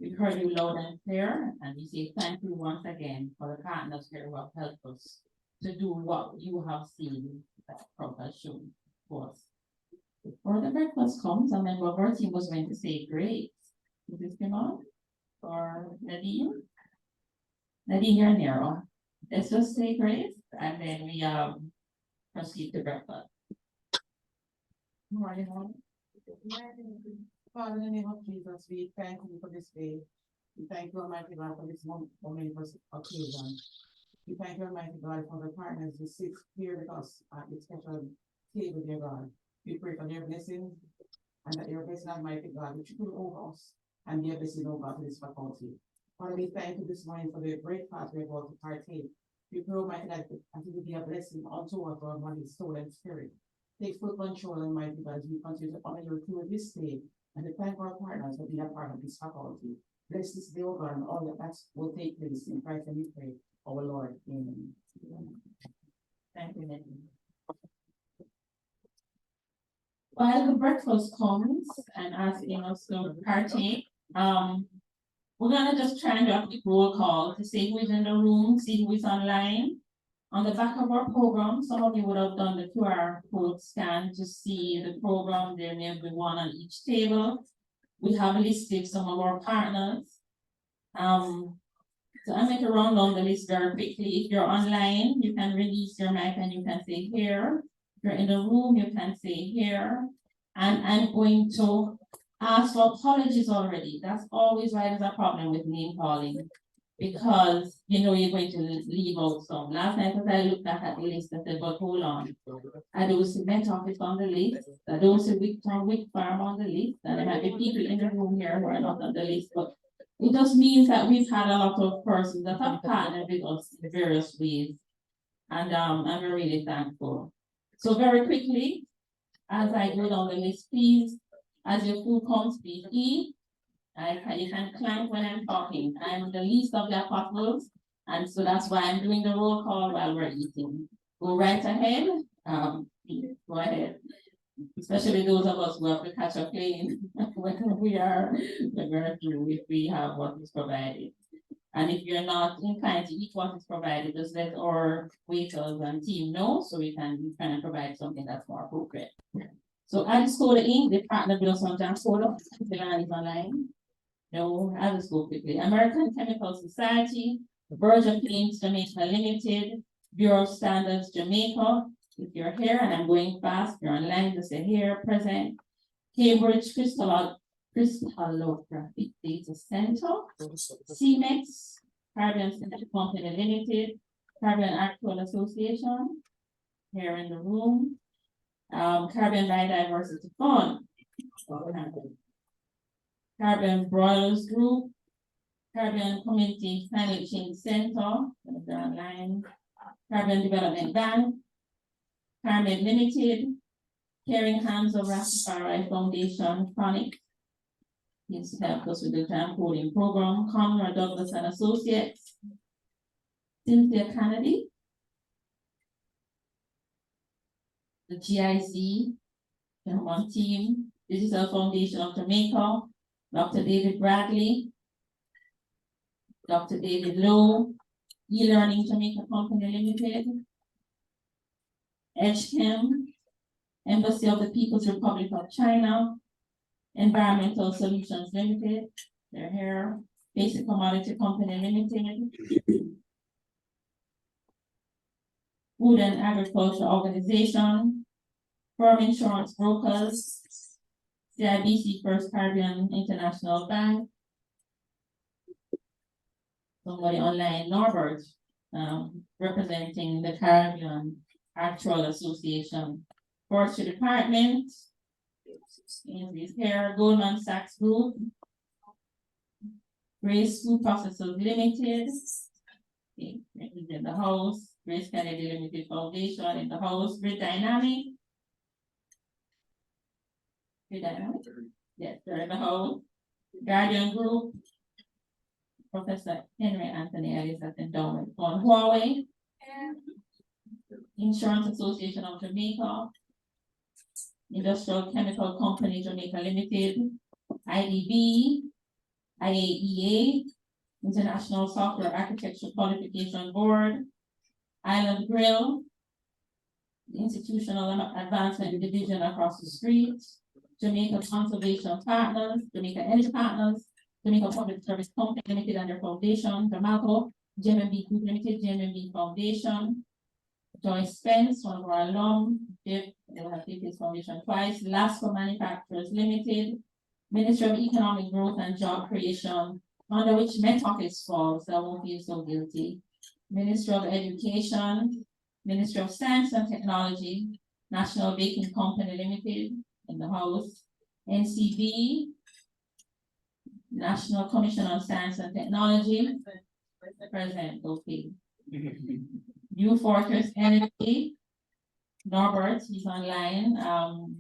We heard you loud and clear, and we say thank you once again for the partners here who have helped us to do what you have seen that Prof has shown to us. Before the breakfast comes, a member of our team was going to say grace. Is this come on? Or Nadine? Nadine, you're narrow. Let's just say grace and then we proceed to breakfast. Morning, all. Father, in the name of Jesus, we thank you for this day. We thank you, Almighty God, for this momentous occasion. We thank you, Almighty God, for the partners who sit here with us at this special table, dear God. We pray for their blessing and that your blessing, Almighty God, which will over us and their blessing over to this faculty. Father, we thank you this morning for the great part we're about to partake. We pray, Almighty God, that it will be a blessing unto us, our body, soul, and spirit. Take full control, Almighty God, as we continue to honor your through this day and to thank our partners for being a part of this faculty. Bless this day, O God, and all that will take place in Christ, and we pray, our Lord. Amen. Thank you, Nadine. While the breakfast comes and asking us to partake, we're gonna just try and do a quick roll call to see who is in the room, see who is online. On the back of our program, some of you would have done the QR code scan to see the program. There may be one on each table. We have listed some of our partners. So I'm going to run down the list very quickly. If you're online, you can release your mic and you can say here. If you're in the room, you can say here. And I'm going to ask for apologies already. That's always why there's a problem with name calling. Because you know you're going to leave out some. Last night as I looked back at the list, I said, but hold on. I don't see Met Office on the list. I don't see Wick Farm on the list. And there might be people in the room here who are not on the list. But it just means that we've had a lot of persons that have partnered with us in various ways. And I'm really thankful. So very quickly, as I go down the list, please, as your food comes, please eat. You can climb when I'm talking. I'm the least of the apostles, and so that's why I'm doing the roll call while we're eating. Go right ahead. Go ahead. Especially those of us who have to catch a plane when we're through, if we have what is provided. And if you're not inclined to eat what is provided, just let our waiters and team know so we can kind of provide something that's more appropriate. So Addis Soda Inc., the partner with us on Jan Soda, the line is online. No, I'll just go quickly. American Chemical Society, Virgin Plains Jamaica Limited, Bureau of Standards Jamaica. If you're here and I'm going fast, you're online, just say here, present. Cambridge Crystallographic Data Center, CMEX, Caribbean Center Company Limited, Caribbean Actual Association, here in the room, Caribbean Biodiversity Fund, Caribbean Broilers Group, Caribbean Community Climate Change Center, they're online, Caribbean Development Bank, Caribbean Limited, Caring Hands of Rastafari Foundation, Chronic, needs to help us with the time coding program, Conrad Douglas and Associates, Cynthia Kennedy, the GIC, one team, Digital Foundation of Jamaica, Dr. David Bradley, Dr. David Lowe, E-Learning Jamaica Company Limited, EdgeChem, Embassy of the People's Republic of China, Environmental Solutions Limited, they're here, Basic Commodity Company Limited, Food and Agriculture Organization, Firm Insurance Brokers, CIBC First Caribbean International Bank, somebody online, Norbert, representing the Caribbean Actual Association, Forestry Department, is here, Goldman Sachs Group, Grace Food Processors Limited, in the house, Grace Kennedy Limited Foundation in the house, Grid Dynamic. Yes, they're in the house. Guardian Group, Professor Henry Anthony Ellis at Endowment on Huawei, Insurance Association of Jamaica, Industrial Chemical Company Jamaica Limited, IDB, IAEA, International Software Architecture Qualification Board, Island Grill, the Institutional Advancement Division across the street, Jamaica Conservation Partners, Jamaica Energy Partners, Jamaica Public Service Company Limited and their foundation, Jamalco, JMB Group Limited, JMB Foundation, Joyce Spence, one of our alum, they have taken his foundation twice, Lasco Manufacturers Limited, Ministry of Economic Growth and Job Creation, under which Metoffice falls, so I won't feel so guilty. Ministry of Education, Ministry of Science and Technology, National Baking Company Limited in the house, NCB, National Commission on Science and Technology, present, okay. New Fortress Energy, Norbert, he's online.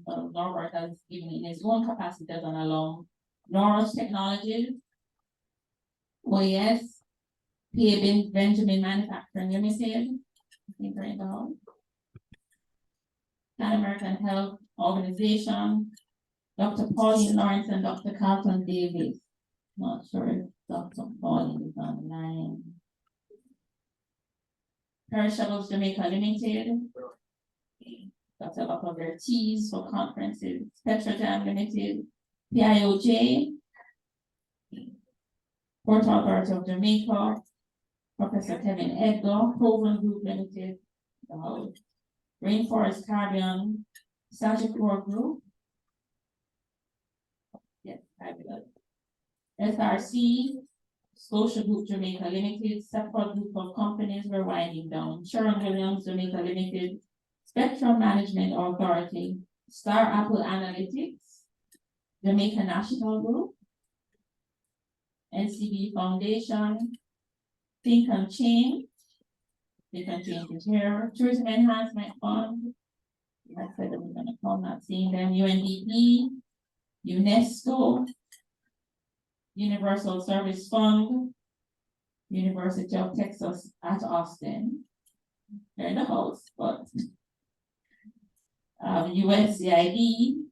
Norbert has given in his own capacity as an alum. Norris Technologies, OES, PA Benjamin Manufacturing Limited, I think right now. Pan American Health Organization, Dr. Pauline Lawrence and Dr. Carlton Davis. Not sure if Dr. Pauline is online. Perishables Jamaica Limited. That's a lot of their teas for conferences. Petrojam Limited, PIOJ, Port Authority of Jamaica, Professor Kevin Edgar, Proven Group Limited, Rainforest Caribbean, Sagicor Group. Yes, fabulous. SRC, Scotia Group Jamaica Limited, separate group of companies we're winding down. Sherwin-Williams Jamaica Limited, Spectrum Management Authority, Star Apple Analytics, Jamaica National Group, NCB Foundation, Think and Change, Think and Change is here, Tourism Enhancement Fund, I said that we're gonna call, not seeing them, UNDP, UNESCO, Universal Service Fund, University of Texas at Austin. They're in the house, but USCID,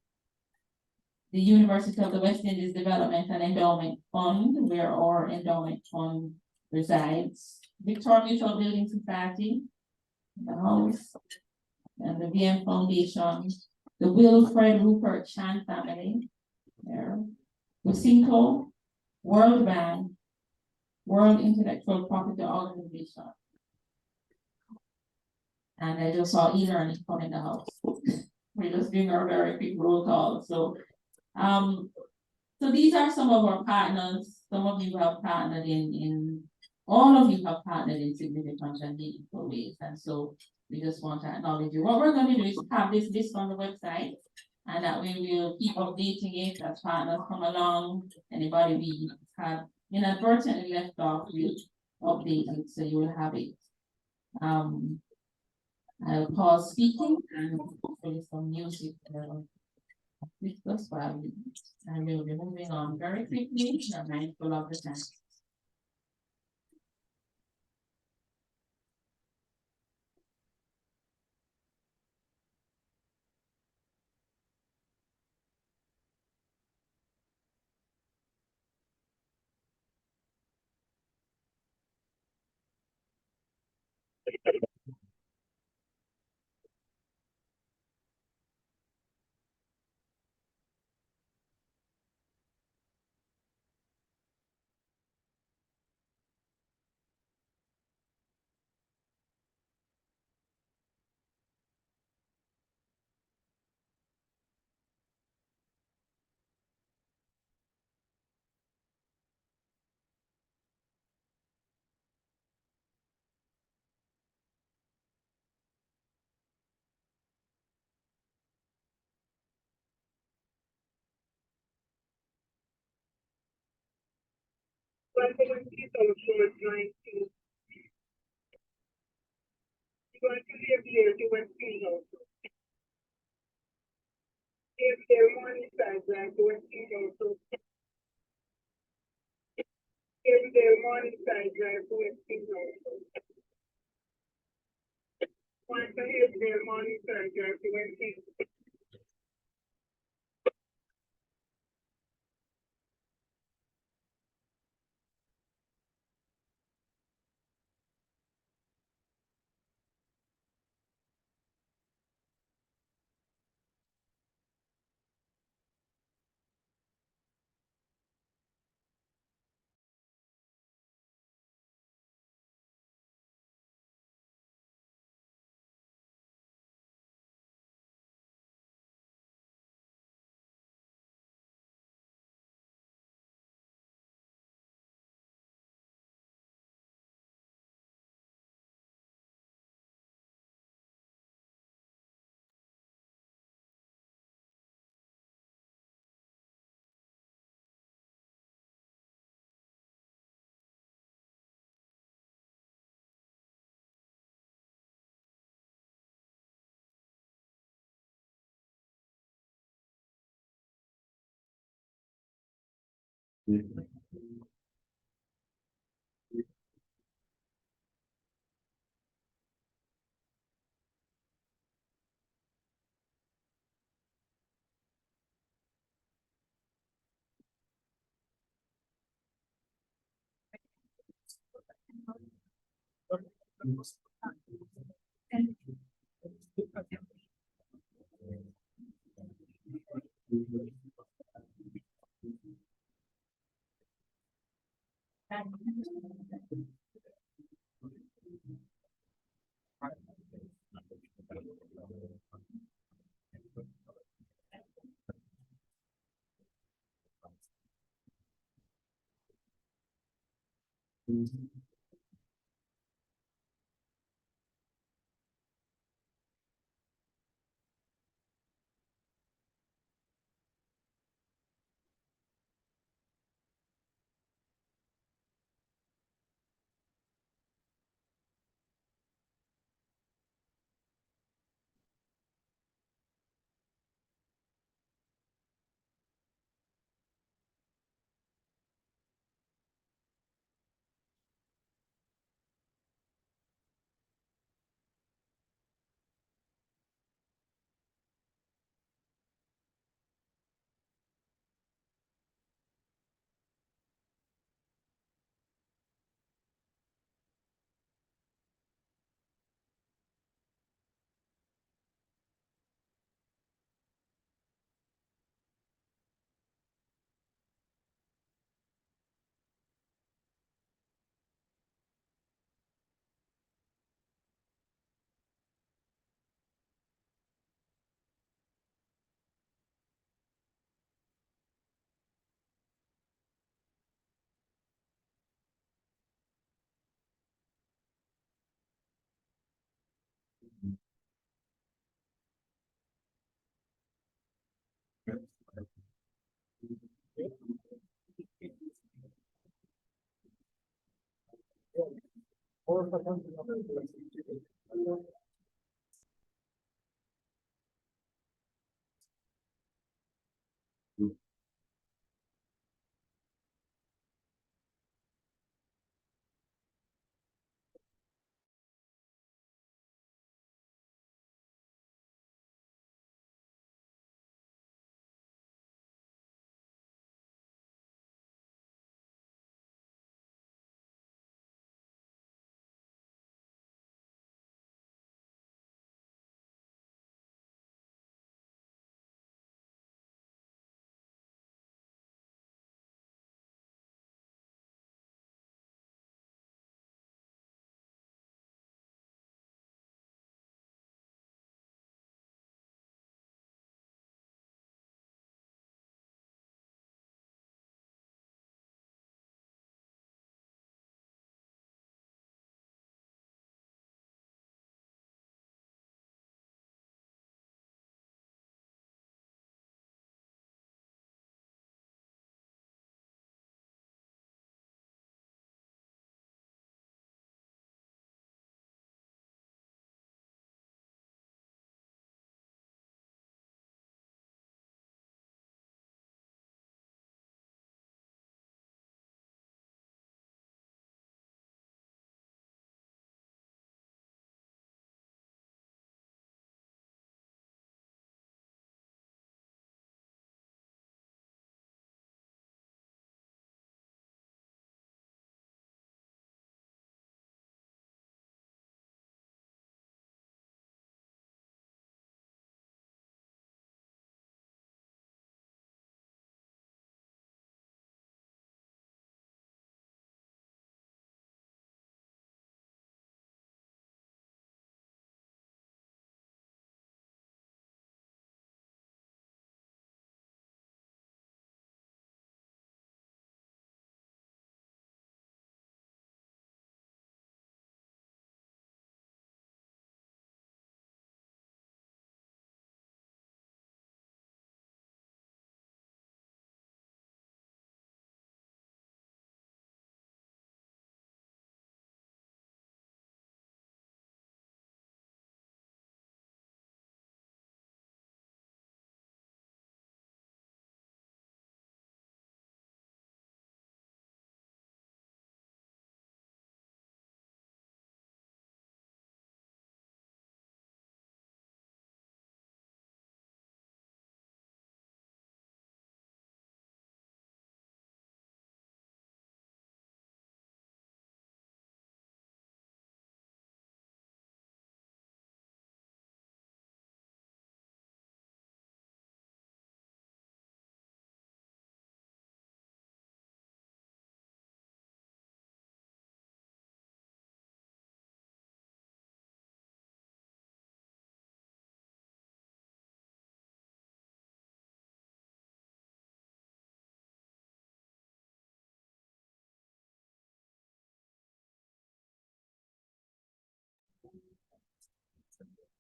the University of the West Indies Development and Endowment Fund, where our endowment fund resides. Victoria Mutual Building Society, the house, and the VM Foundation, the Wilfred Rupert Chan family, there. Lucinco, World Bank, World Intellectual Property Organization. And I just saw e-learning come in the house. We're just doing our very quick roll call. So these are some of our partners. Some of you have partnered all of you have partnered in significant and meaningful ways. And so we just want to acknowledge you. What we're going to do is have this list on the website, and that way we'll keep updating it as partners come along. Anybody we have inadvertently left off, we'll update it so you will have it. I'll pause speaking and hopefully some music with us while I will be moving on very quickly. I'm mindful of the time. But for when people are trying to, you're going to live here to West Indies also. If they're morning side drive to West Indies also. If they're morning side drive to West Indies also. Once I hear their morning side drive to West Indies.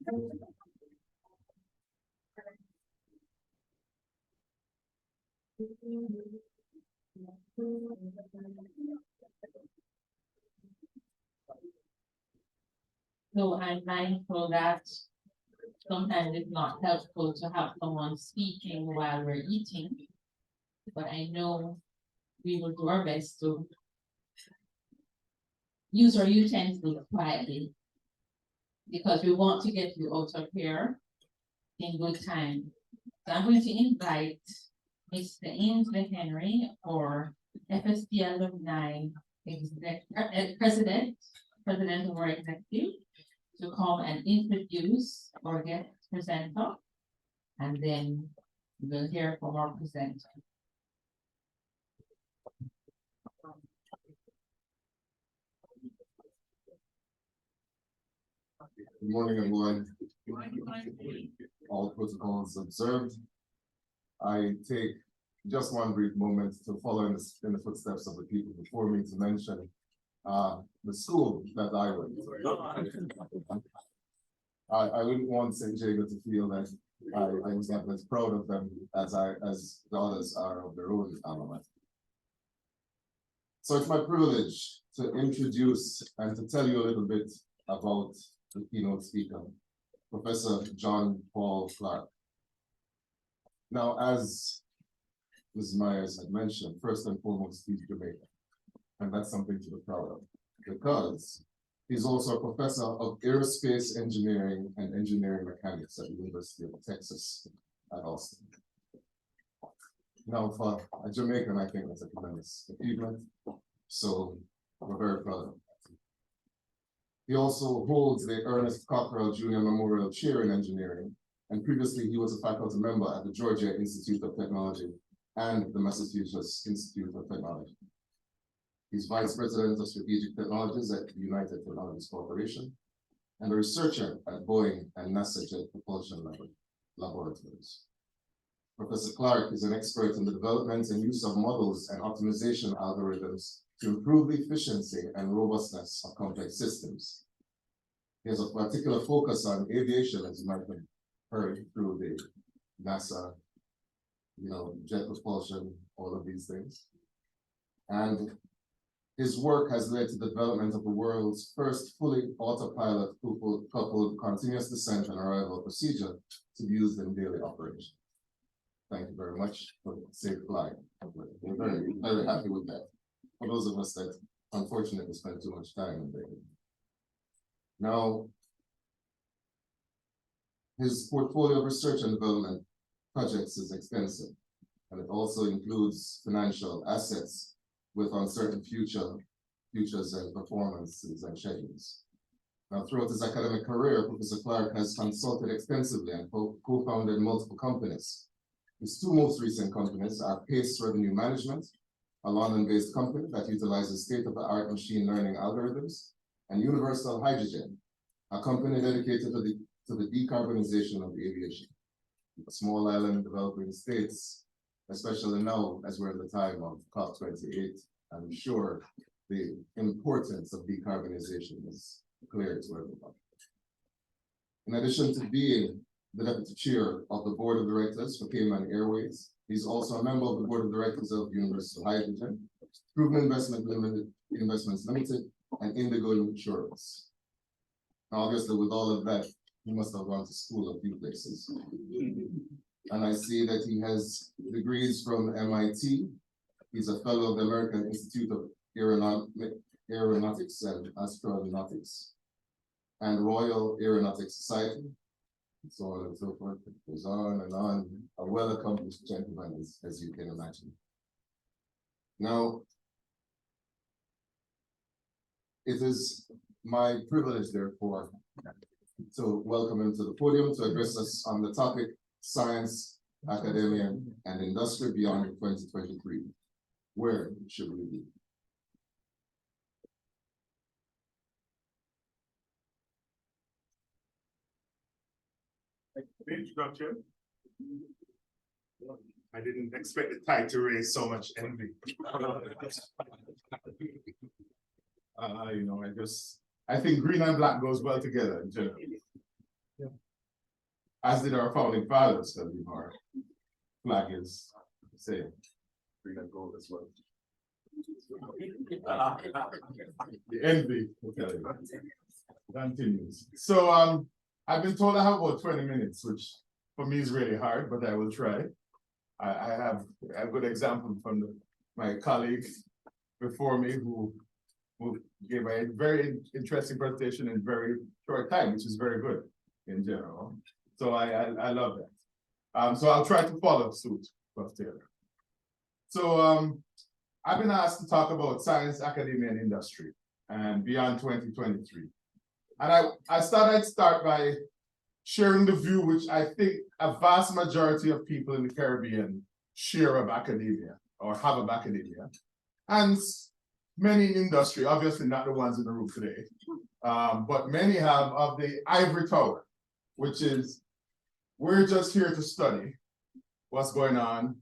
So I'm mindful that sometimes it's not helpful to have someone speaking while we're eating. But I know we will do our best to use our utensils quietly, because we want to get you out of here in good time. So I'm going to invite Mr. Ainsley Henry, or FST Alumni President of our executive, to come and introduce our guest presenter, and then we'll hear from our presenter. Good morning, everyone. All protocols observed. I take just one brief moment to follow in the footsteps of the people before me to mention the school that I went to. I wouldn't want St. Jago to feel that I was not as proud of them as the others are of their own alma mater. So it's my privilege to introduce and to tell you a little bit about the keynote speaker, Professor John Paul Clark. Now, as Ms. Myers had mentioned, first and foremost, he's Jamaican. And that's something to be proud of, because he's also a professor of aerospace engineering and engineering mechanics at the University of Texas at Austin. Now, for a Jamaican, I think that's a tremendous achievement. So we're very proud of him. He also holds the Ernest Cockrell Jr. Memorial Chair in Engineering, and previously he was a faculty member at the Georgia Institute of Technology and the Massachusetts Institute of Technology. He's Vice President of Strategic Technologies at the United Technologies Corporation, and a researcher at Boeing and NASA Jet Propulsion Laboratories. Professor Clark is an expert in the development and use of models and optimization algorithms to improve the efficiency and robustness of complex systems. He has a particular focus on aviation, as you might have heard through the NASA, jet propulsion, all of these things. And his work has led to the development of the world's first fully autopilot coupled continuous descent and arrival procedure to be used in daily operation. Thank you very much for safe flying. We're very, very happy with that. For those of us that unfortunately spend too much time in there. Now, his portfolio of research and development projects is extensive, and it also includes financial assets with uncertain futures and performances and schedules. Now, throughout his academic career, Professor Clark has consulted extensively and co-founded multiple companies. His two most recent companies are Pace Revenue Management, a London-based company that utilizes state-of-the-art machine learning algorithms, and Universal Hydrogen, a company dedicated to the decarbonization of aviation. A small island developing states, especially now as we're in the time of COP28, I'm sure the importance of decarbonization is clear to everyone. In addition to being the deputy chair of the board of directors for Cayman Airways, he's also a member of the board of directors of Universal Hydrogen, Proven Investments Limited, and Indigo Insurance. Now, obviously, with all of that, he must have gone to school a few places. And I see that he has degrees from MIT. He's a fellow of the American Institute of Aeronautics and Astronautics and Royal Aeronautics Society, so on and so forth. It goes on and on. A well-accomplished gentleman, as you can imagine. Now, it is my privilege, therefore, to welcome him to the podium to address us on the topic Science, Academia, and Industry Beyond 2023. Where should we be? The introduction. I didn't expect the tide to raise so much envy. I think green and black goes well together in general. as did our founding fathers, because our flag is the same. Green and gold as well. The envy, okay, continues. So I've been told I have about 20 minutes, which for me is really hard, but I will try. I have a good example from my colleague before me who gave a very interesting presentation in very short time, which is very good in general. So I love that. So I'll try to follow suit, Prof. Taylor. So I've been asked to talk about science, academia, and industry, and beyond 2023. And I thought I'd start by sharing the view which I think a vast majority of people in the Caribbean share of academia, or have of academia, and many in industry, obviously not the ones in the room today, but many have of the ivory tower, which is, we're just here to study what's going on.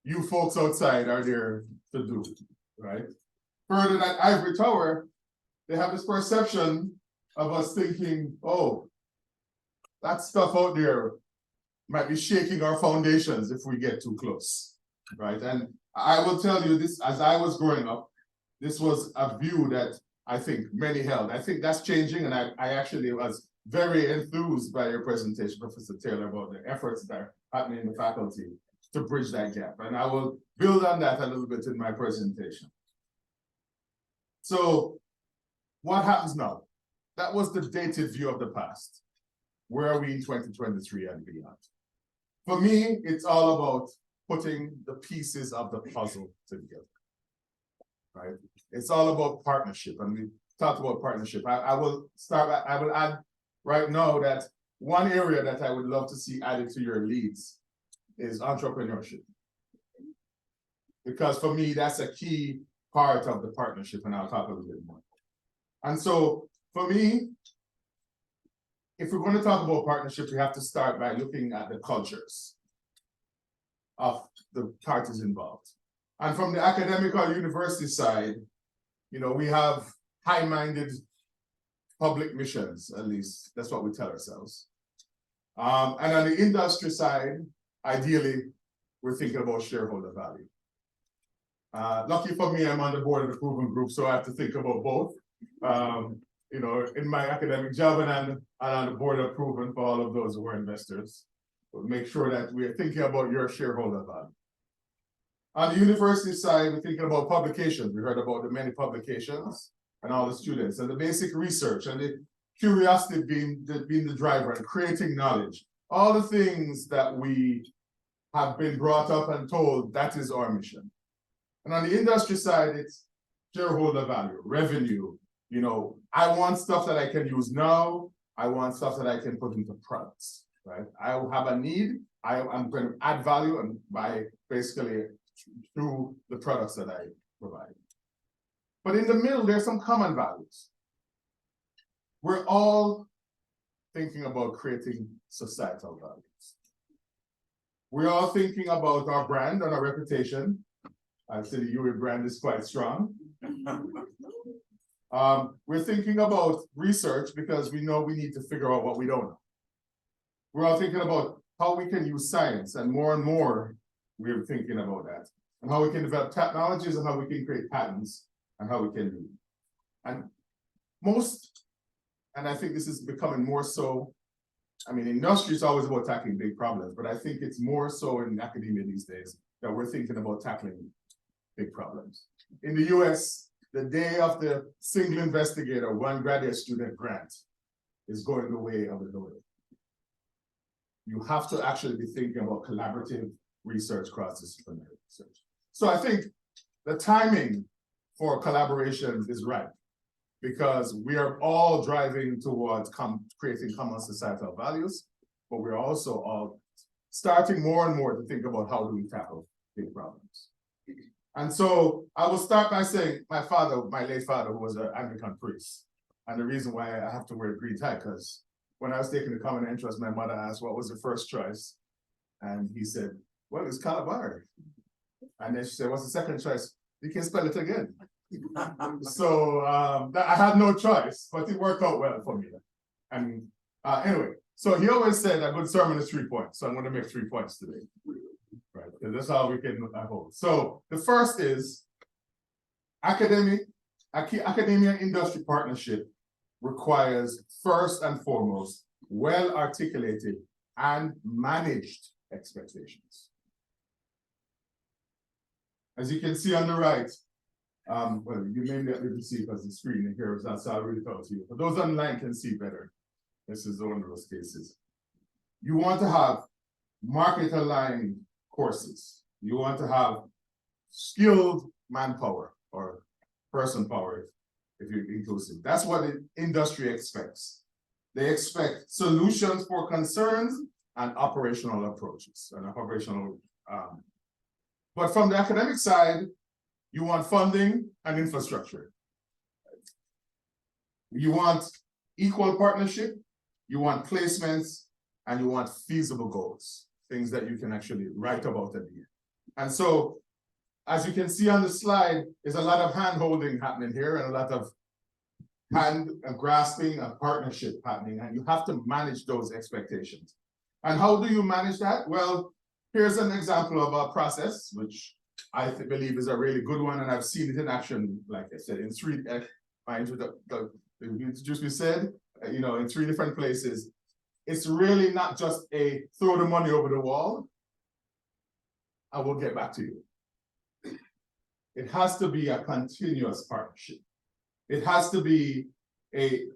You folks outside are there to do, right? Further, that ivory tower, they have this perception of us thinking, oh, that stuff out there might be shaking our foundations if we get too close, right? And I will tell you this, as I was growing up, this was a view that I think many held. I think that's changing, and I actually was very enthused by your presentation, Professor Taylor, about the efforts that are happening in the faculty to bridge that gap. And I will build on that a little bit in my presentation. So what happens now? That was the dated view of the past. Where are we in 2023 and beyond? For me, it's all about putting the pieces of the puzzle together, right? It's all about partnership, and we talked about partnership. I will add right now that one area that I would love to see added to your leads is entrepreneurship. Because for me, that's a key part of the partnership, and I'll talk a little bit more. And so for me, if we're going to talk about partnership, we have to start by looking at the cultures of the parties involved. And from the academic or university side, you know, we have high-minded public missions, at least that's what we tell ourselves. And on the industry side, ideally, we're thinking about shareholder value. Lucky for me, I'm on the board of the proven group, so I have to think about both. You know, in my academic job, and I'm on the board of proven for all of those who are investors. But make sure that we're thinking about your shareholder value. On the university side, we're thinking about publications. We heard about the many publications and all the students, and the basic research, and the curiosity being the driver, and creating knowledge. All the things that we have been brought up and told, that is our mission. And on the industry side, it's shareholder value, revenue. You know, I want stuff that I can use now. I want stuff that I can put into products, right? I have a need. I'm going to add value, and by basically through the products that I provide. But in the middle, there's some common values. We're all thinking about creating societal values. We're all thinking about our brand and our reputation. I'd say the UE brand is quite strong. We're thinking about research because we know we need to figure out what we don't know. We're all thinking about how we can use science, and more we're thinking about that, and how we can develop technologies, and how we can create patents, and how we can do. And I think this is becoming more so. I mean, industry is always about tackling big problems, but I think it's more so in academia these days that we're thinking about tackling big problems. In the US, the day of the single investigator, one graduate student grant is going the way of the dodo. You have to actually be thinking about collaborative research, cross-disciplinary research. So I think the timing for collaborations is right, because we are all driving towards creating common societal values, but we're also all starting more and more to think about how do we tackle big problems. And so I will start by saying my late father, who was an Anglican priest, and the reason why I have to wear a green tie, because when I was taking the common entrance, my mother asked what was the first choice, and he said, well, it's Calabari. And then she said, what's the second choice? You can spell it again. So I had no choice, but it worked out well for me. And anyway, So he always said a good sermon is 3 points. So I'm going to make 3 points today. Right. And that's how we can hold. So the first is academia industry partnership requires first and foremost well-articulated and managed expectations. As you can see on the right, well, you may not be able to see because the screen in here is not, so I'll read it out to you. But those online can see better. This is one of those cases. You want to have market-aligned courses. You want to have skilled manpower or person power, if you're inclusive. That's what the industry expects. They expect solutions for concerns and operational approaches and operational. But from the academic side, you want funding and infrastructure. You want equal partnership, you want placements, and you want feasible goals, things that you can actually write about at the end. And so, as you can see on the slide, there's a lot of hand-holding happening here and a lot of hand grasping and partnership happening, and you have to manage those expectations. And how do you manage that? Well, here's an example of a process, which I believe is a really good one, and I've seen it in action, like I said, in three, my introduction said, in 3 different places. It's really not just a throw the money over the wall. I will get back to you. It has to be a continuous partnership. It has to be a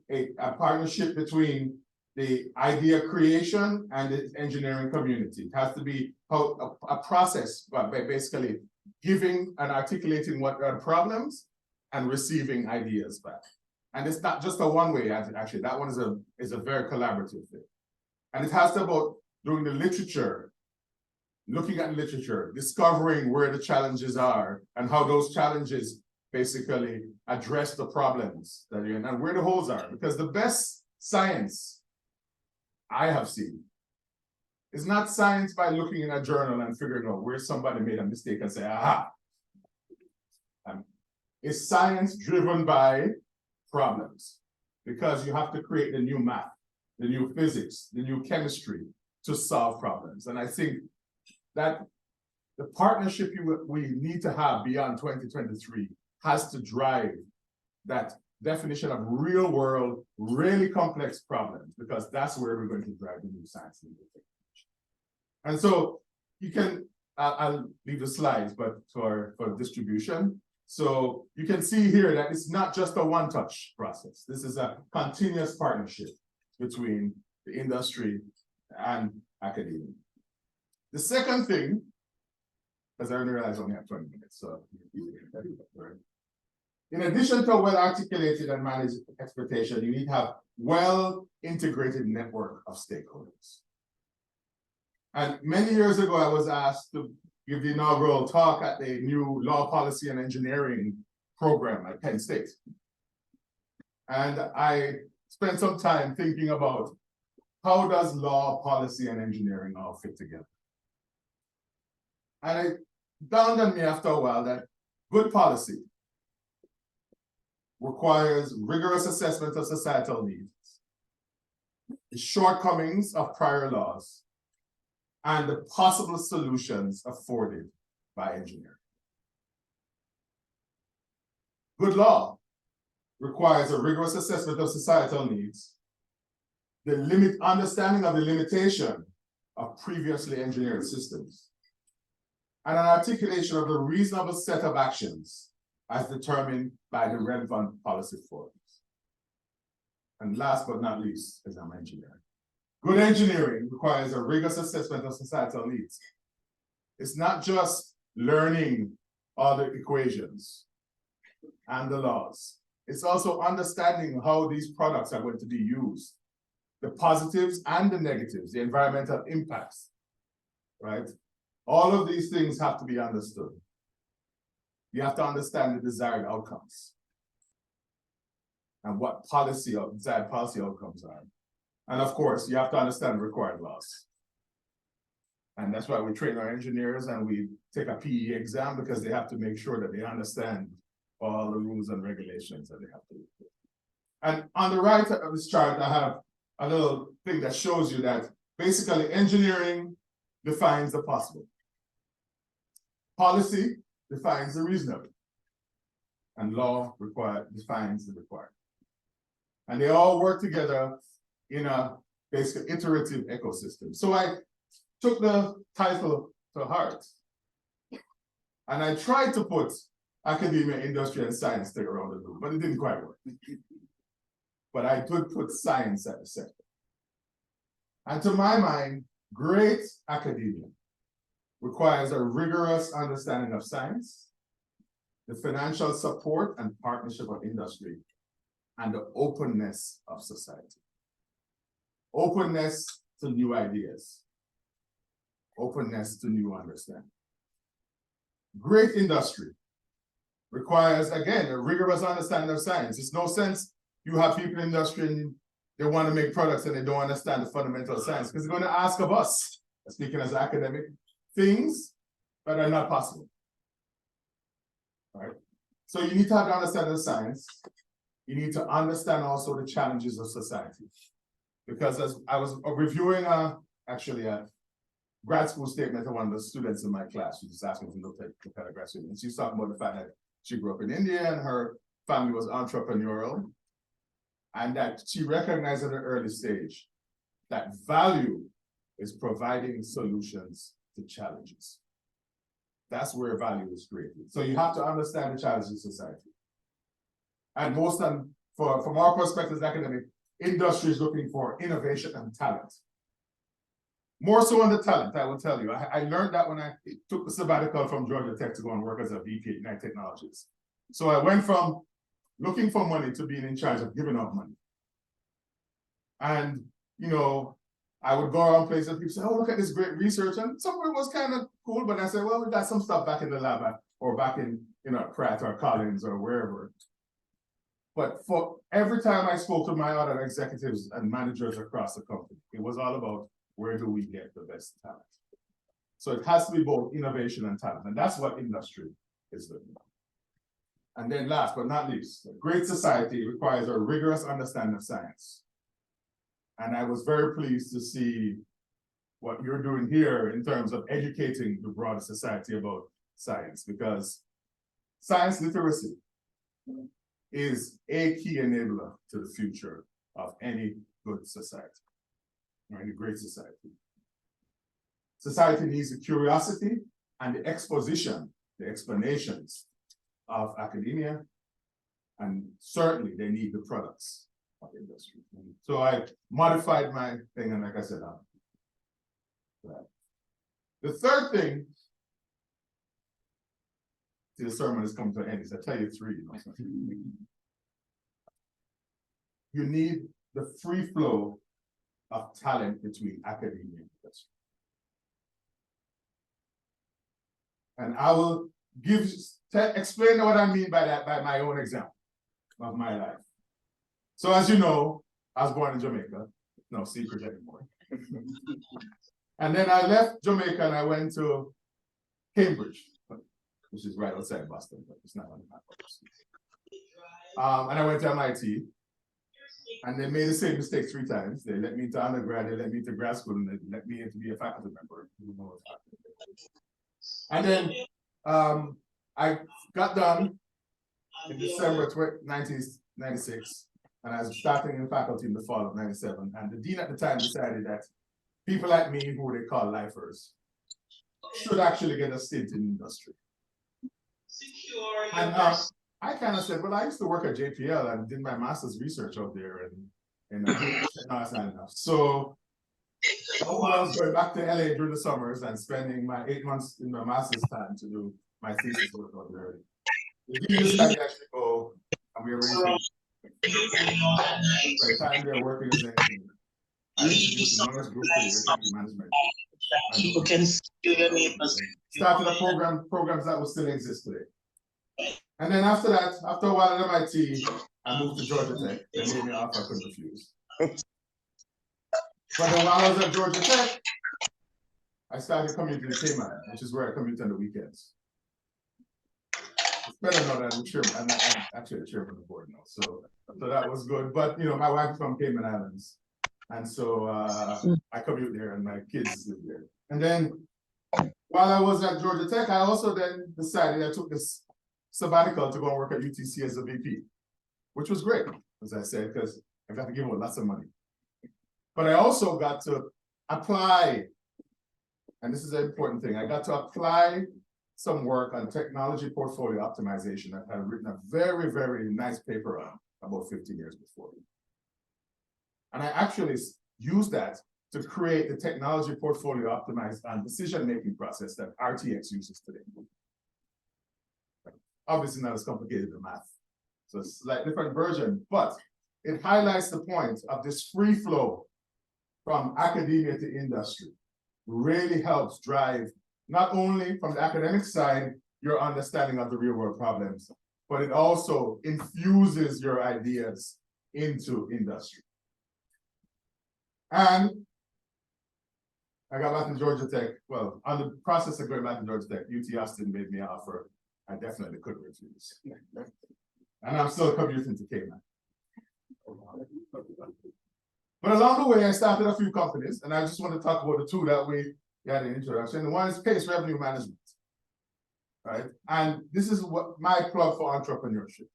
partnership between the idea creation and the engineering community. It has to be a process by basically giving and articulating what are the problems and receiving ideas back. And it's not just a one-way, actually. That one is a very collaborative thing. And it has to about doing the literature, looking at literature, discovering where the challenges are and how those challenges basically address the problems that you're in and where the holes are. Because the best science I have seen is not science by looking in a journal and figuring out where somebody made a mistake and say, aha. It's science driven by problems, because you have to create the new math, the new physics, the new chemistry to solve problems. And I think that the partnership we need to have beyond 2023 has to drive that definition of real world, really complex problems, because that's where we're going to drive the new science and new technology. And so you can, I'll leave the slides, but for distribution. So you can see here that it's not just a one-touch process. This is a continuous partnership between the industry and academia. The second thing, because I realize I only have 20 minutes, so in addition to a well-articulated and managed expectation, you need to have well-integrated network of stakeholders. And many years ago, I was asked to give the inaugural talk at the new Law, Policy, and Engineering program at Penn State. And I spent some time thinking about how does law, policy, and engineering all fit together? And it dawned on me after a while that good policy requires rigorous assessment of societal needs, the shortcomings of prior laws, and the possible solutions afforded by engineering. Good law requires a rigorous assessment of societal needs, the understanding of the limitation of previously engineered systems, and an articulation of the reasonable set of actions as determined by the relevant policy forums. And last but not least, as I'm engineering. Good engineering requires a rigorous assessment of societal needs. It's not just learning all the equations and the laws. It's also understanding how these products are going to be used, the positives and the negatives, the environmental impacts, right? All of these things have to be understood. You have to understand the desired outcomes and what desired policy outcomes are. And of course, you have to understand required laws. And that's why we train our engineers and we take a PE exam, because they have to make sure that they understand all the rules and regulations that they have to do. And on the right of this chart, I have a little thing that shows you that basically engineering defines the possible. Policy defines the reasonable. And law defines the required. And they all work together in a basically iterative ecosystem. So I took the title to heart. And I tried to put academia, industry, and science together around the loop, but it didn't quite work. But I did put science at the center. And to my mind, great academia requires a rigorous understanding of science, the financial support and partnership of industry, and the openness of society. Openness to new ideas. Openness to new understanding. Great industry requires, again, a rigorous understanding of science. It's no sense you have people in industry and they want to make products and they don't understand the fundamental science because they're going to ask of us, speaking as academic, things that are not possible. Right? So you need to have to understand the science. You need to understand also the challenges of society. Because as I was reviewing actually a grad school statement of one of the students in my class, she just asked me to look at a grad student. And she was talking about the fact that she grew up in India and her family was entrepreneurial. And that she recognized at an early stage that value is providing solutions to challenges. That's where value is created. So you have to understand the challenges of society. And from our perspective as academic, industry is looking for innovation and talent. More so on the talent, I will tell you. I learned that when I took the sabbatical from Georgia Tech to go and work as a VP at Ignite Technologies. So I went from looking for money to being in charge of giving out money. And, you know, I would go around places and people say, oh, look at this great research. And some of it was kind of cool, but I said, well, we got some stuff back in the lab or back in, Pratt or Collins or wherever. But for every time I spoke to my other executives and managers across the company, it was all about where do we get the best talent? So it has to be both innovation and talent. And that's what industry is looking at. And then last but not least, a great society requires a rigorous understanding of science. And I was very pleased to see what you're doing here in terms of educating the broader society about science, because science literacy is a key enabler to the future of any good society, or any great society. Society needs the curiosity and the exposition, the explanations of academia, and certainly they need the products of industry. So I modified my thing, and like I said, the third thing, the sermon is coming to an end, is I tell you three. You need the free flow of talent between academia and industry. And I will explain what I mean by that by my own example of my life. So as you know, I was born in Jamaica, no secret anymore. And then I left Jamaica and I went to Cambridge, which is right outside Boston, but it's not on the map. And I went to MIT, and they made the same mistake 3 times. They let me into undergrad, they let me into grad school, and they let me in to be a faculty member. And then I got done in December 1996, and I was starting in faculty in the fall of 97. And the dean at the time decided that people like me, who they call lifers, should actually get a stint in industry. And I kind of said, well, I used to work at JPL and did my master's research out there, and that's not enough. So I was going back to LA during the summers and spending my 8 months in my master's time to do my thesis work out there. The dean decided to actually go, and we arranged by the time they're working as an engineer. I introduced the youngest group to the management. You can see your neighbors. Started a programs that will still exist today. And then after that, after a while at MIT, I moved to Georgia Tech. They made me an offer I couldn't refuse. But then while I was at Georgia Tech, I started commuting to Cayman, which is where I commute on the weekends. It's better now that I'm chairman. I'm actually a chairman of the board now, so that was good. But my wife is from Cayman Islands, And so I commute there and my kids live there. And then while I was at Georgia Tech, I also then decided I took this sabbatical to go and work at UTC as a VP, which was great, as I said, because I got to give away lots of money. But I also got to apply, and this is an important thing, I got to apply some work on technology portfolio optimization that I had written a very, very nice paper on about 15 years before. And I actually used that to create the technology portfolio optimized and decision-making process that RTX uses today. Obviously not as complicated as math. So it's like different version, but it highlights the point of this free flow from academia to industry. Really helps drive, not only from the academic side, your understanding of the real world problems, but it also infuses your ideas into industry. And I got back to Georgia Tech. Well, on the process of going back to Georgia Tech, UT Austin made me an offer I definitely couldn't refuse. And I'm still commuting to Cayman. But along the way, I started a few companies, and I just want to talk about the two that we had in introduction. The one is Pace Revenue Management, right? And this is what my plug for entrepreneurship.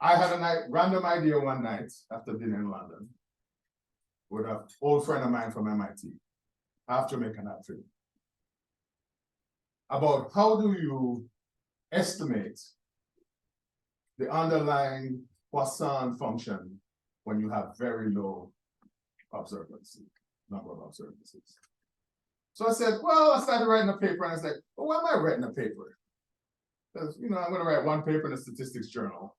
I had a random idea one night after dinner in London with an old friend of mine from MIT, half Jamaican, half Trinidad, about how do you estimate the underlying Poisson function when you have very low number of observances. So I said, well, I started writing a paper, and I was like, well, why am I writing a paper? Because, I'm going to write one paper in a statistics journal.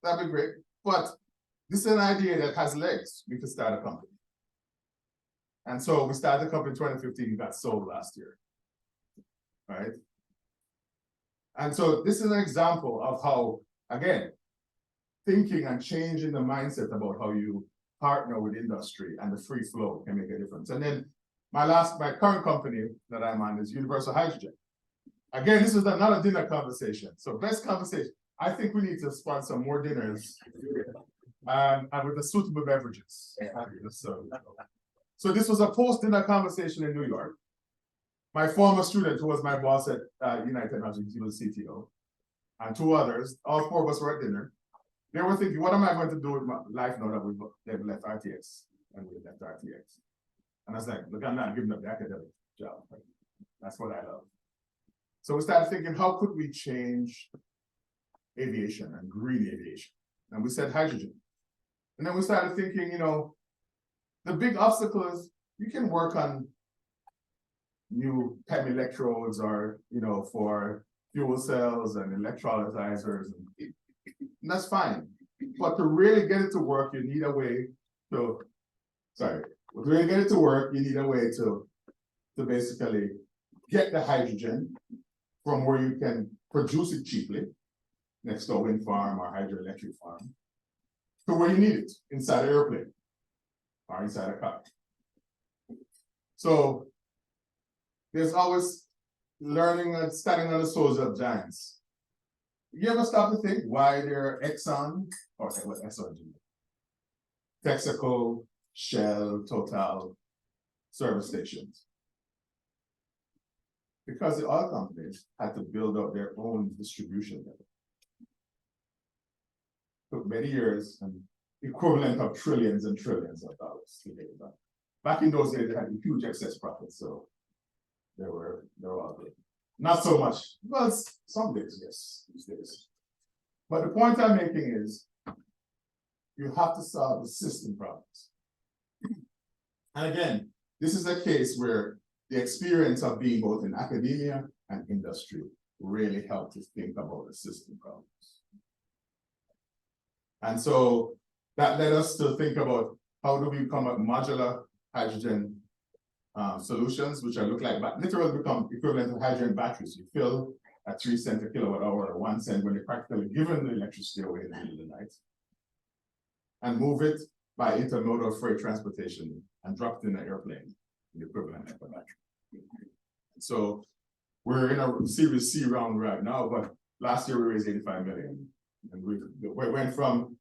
That'd be great. But this is an idea that has legs. We could start a company. And so we started the company in 2015, we got sold last year. Right? And so this is an example of how, again, thinking and changing the mindset about how you partner with industry and the free flow can make a difference. And then my current company that I'm on is Universal Hydrogen. Again, this is another dinner conversation. So best conversation. I think we need to sponsor more dinners and with the suitable beverages. So this was a post-dinner conversation in New York. My former student, who was my boss at United Technologies, he was CTO, and two others, all four of us were at dinner. They were thinking, what am I going to do with my life now that they've left RTX and we left RTX? And I was like, look, I'm not giving up the academic job. That's what I love. So we started thinking, how could we change aviation and green aviation? And we said hydrogen. And then we started thinking, the big obstacle is you can work on new PEM electrodes or, for fuel cells and electrolyzers, and that's fine. But to really get it to work, you need a way to, basically get the hydrogen from where you can produce it cheaply, next to a wind farm or hydroelectric farm, to where you need it, inside an airplane or inside a car. So there's always learning and standing on the shoulders of giants. You ever stop to think why there are Exxon, or what Exxon, Texaco, Shell, Total service stations? Because the oil companies had to build up their own distribution network. Took many years and equivalent of trillions and trillions of dollars to get it done. Back in those days, they had huge excess profits, so they were all good. Not so much, well, some days, yes, these days. But the point I'm making is, you have to solve the system problems. And again, this is a case where the experience of being both in academia and industry really helped to think about the system problems. And so that led us to think about how do we come up with modular hydrogen solutions, which look like, literally become equivalent to hydrogen batteries. You fill at 3 cents a kilowatt hour or 1 cent when you're practically given the electricity away in the middle of the night, and move it by intermodal freight transportation and drop it in an airplane, the equivalent of a battery. So we're in a Series C round right now, but last year we raised 85 million. And we went from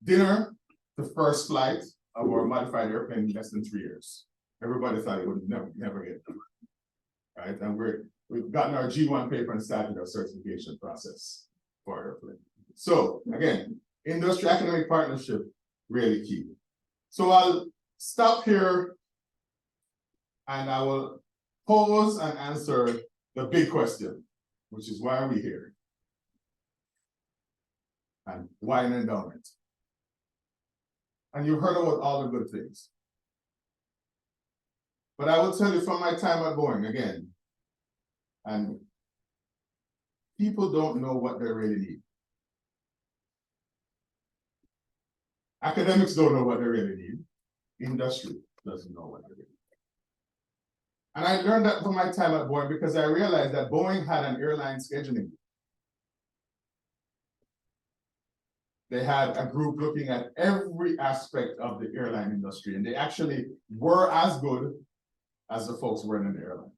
dinner the first flight of our modified airplane in less than 3 years. Everybody thought it would never get done. Right, and we've gotten our G1 paper and started our certification process for our airplane. So again, industry academic partnership, really key. So I'll stop here and I will pause and answer the big question, which is why are we here? And why an endowment? And you've heard about all the good things. But I will tell you from my time at Boeing again, and people don't know what they really need. Academics don't know what they really need. Industry doesn't know what they really need. And I learned that from my time at Boeing because I realized that Boeing had an airline scheduling. They had a group looking at every aspect of the airline industry, and they actually were as good as the folks were in the airline.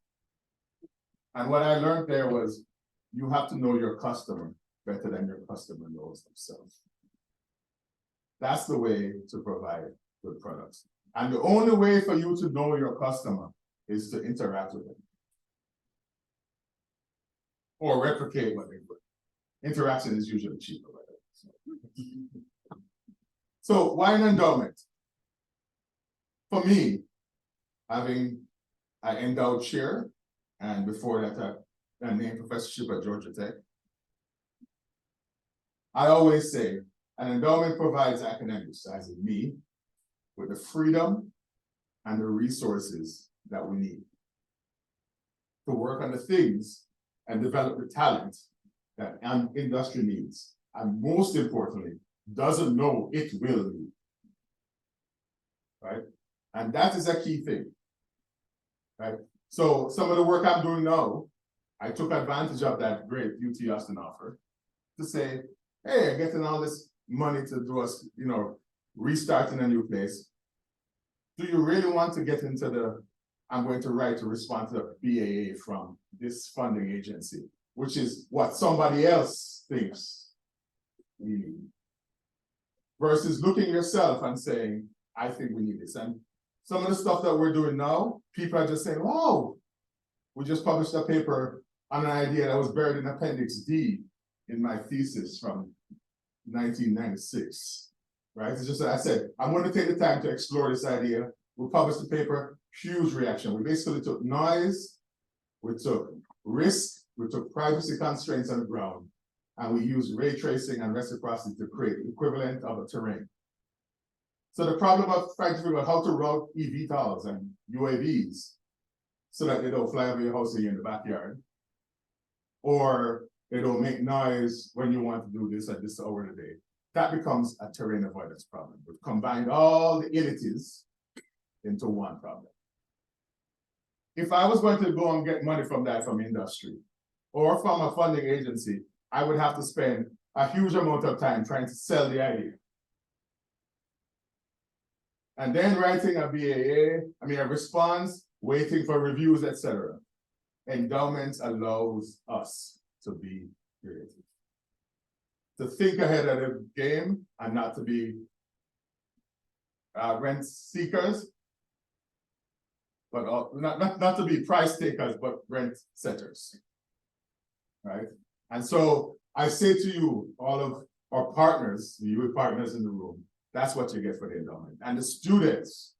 And what I learned there was you have to know your customer better than your customer knows themselves. That's the way to provide good products. And the only way for you to know your customer is to interact with them. Or replicate what they do. Interaction is usually cheaper. So why an endowment? For me, having an endowed chair, and before that, a named professorship at Georgia Tech, I always say an endowment provides academics, as in me, with the freedom and the resources that we need to work on the things and develop the talent that an industry needs. And most importantly, doesn't know it will need. Right? And that is a key thing. Right? So some of the work I'm doing now, I took advantage of that great UT Austin offer to say, hey, I'm getting all this money to do us, restarting a new place. Do you really want to get into I'm going to write a response to the BAA from this funding agency, which is what somebody else thinks we need. Versus looking yourself and saying, I think we need this. And some of the stuff that we're doing now, people are just saying, oh, we just published a paper on an idea that was buried in Appendix D in my thesis from 1996, right? It's just that I said, I'm going to take the time to explore this idea. We published the paper, huge reaction. We basically took noise, we took risk, we took privacy constraints on the ground, and we used ray tracing and reciprocity to create the equivalent of a terrain. So the problem of trying to figure out how to route eVTOLs and UAVs so that they don't fly over your house in the backyard, or they don't make noise when you want to do this at this hour of the day, that becomes a terrain avoidance problem. We've combined all the entities into one problem. If I was going to go and get money from that from industry or from a funding agency, I would have to spend a huge amount of time trying to sell the idea. And then writing a a response, waiting for reviews, etc. Endowment allows us to be creative, to think ahead of the game and not to be rent seekers, but not to be price takers, but rent setters, right? And so I say to you, all of our partners, you partners in the room, that's what you get for the endowment. And the students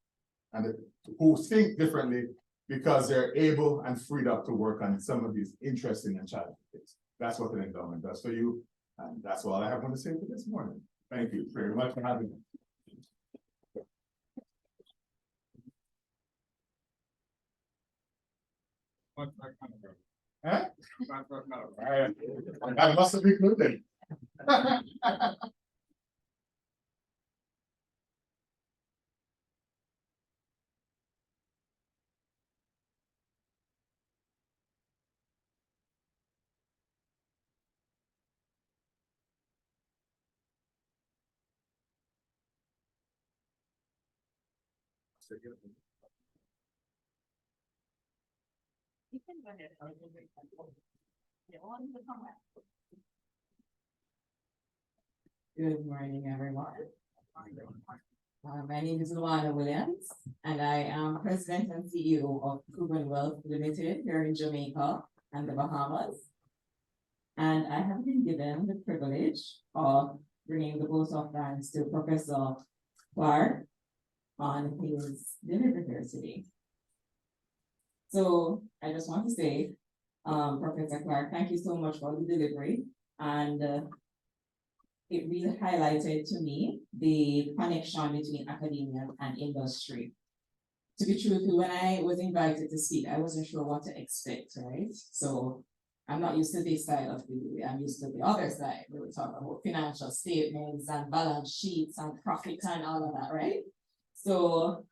who think differently because they're able and freed up to work on some of these interesting and challenging things. That's what an endowment does for you. And that's all I have to say for this morning. Thank you very much for having me. Huh? That must have been good then. You can go ahead. Good morning, everyone. My name is Luana Williams, and I am President and CEO of Proven Wealth Limited here in Jamaica and the Bahamas. And I have been given the privilege of bringing the vote of thanks to Professor Clark on his delivery here today. So I just want to say, Professor Clark, thank you so much for the delivery. And it really highlighted to me the connection between academia and industry. To be truthful, when I was invited to speak, I wasn't sure what to expect, right? So I'm not used to this side of the, I'm used to the other side. We were talking about financial statements and balance sheets and profit and all of that, right? So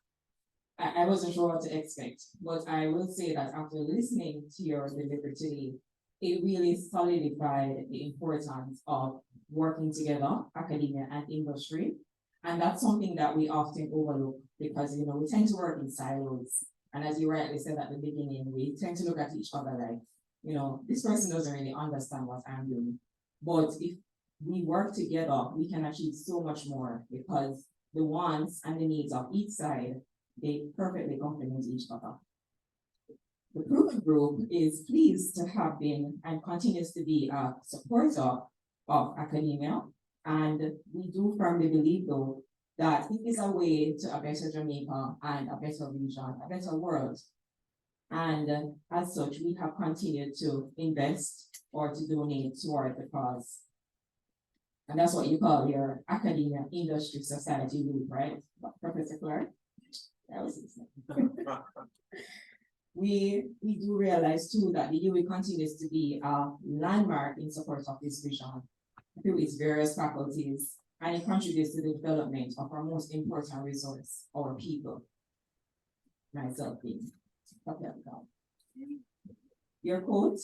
I wasn't sure what to expect, but I will say that after listening to your delivery today, it really solidified the importance of working together, academia and industry. And that's something that we often overlook because, we tend to work in silos. And as you rightly said at the beginning, we tend to look at each other like, this person doesn't really understand what I'm doing. But if we work together, we can achieve so much more because the wants and the needs of each side, they perfectly complement each other. The Proven Group is pleased to have been and continues to be a supporter of academia. And we do firmly believe, though, that it is a way to a better Jamaica and a better region, a better world. And as such, we have continued to invest or to donate toward the cause. And that's what you call your academia industry society group, right, Professor Clark? That was his name. We do realize too that the UE continues to be a landmark in support of this vision through its various faculties, and it contributes to the development of our most important resource, our people. Myself being. Your quote,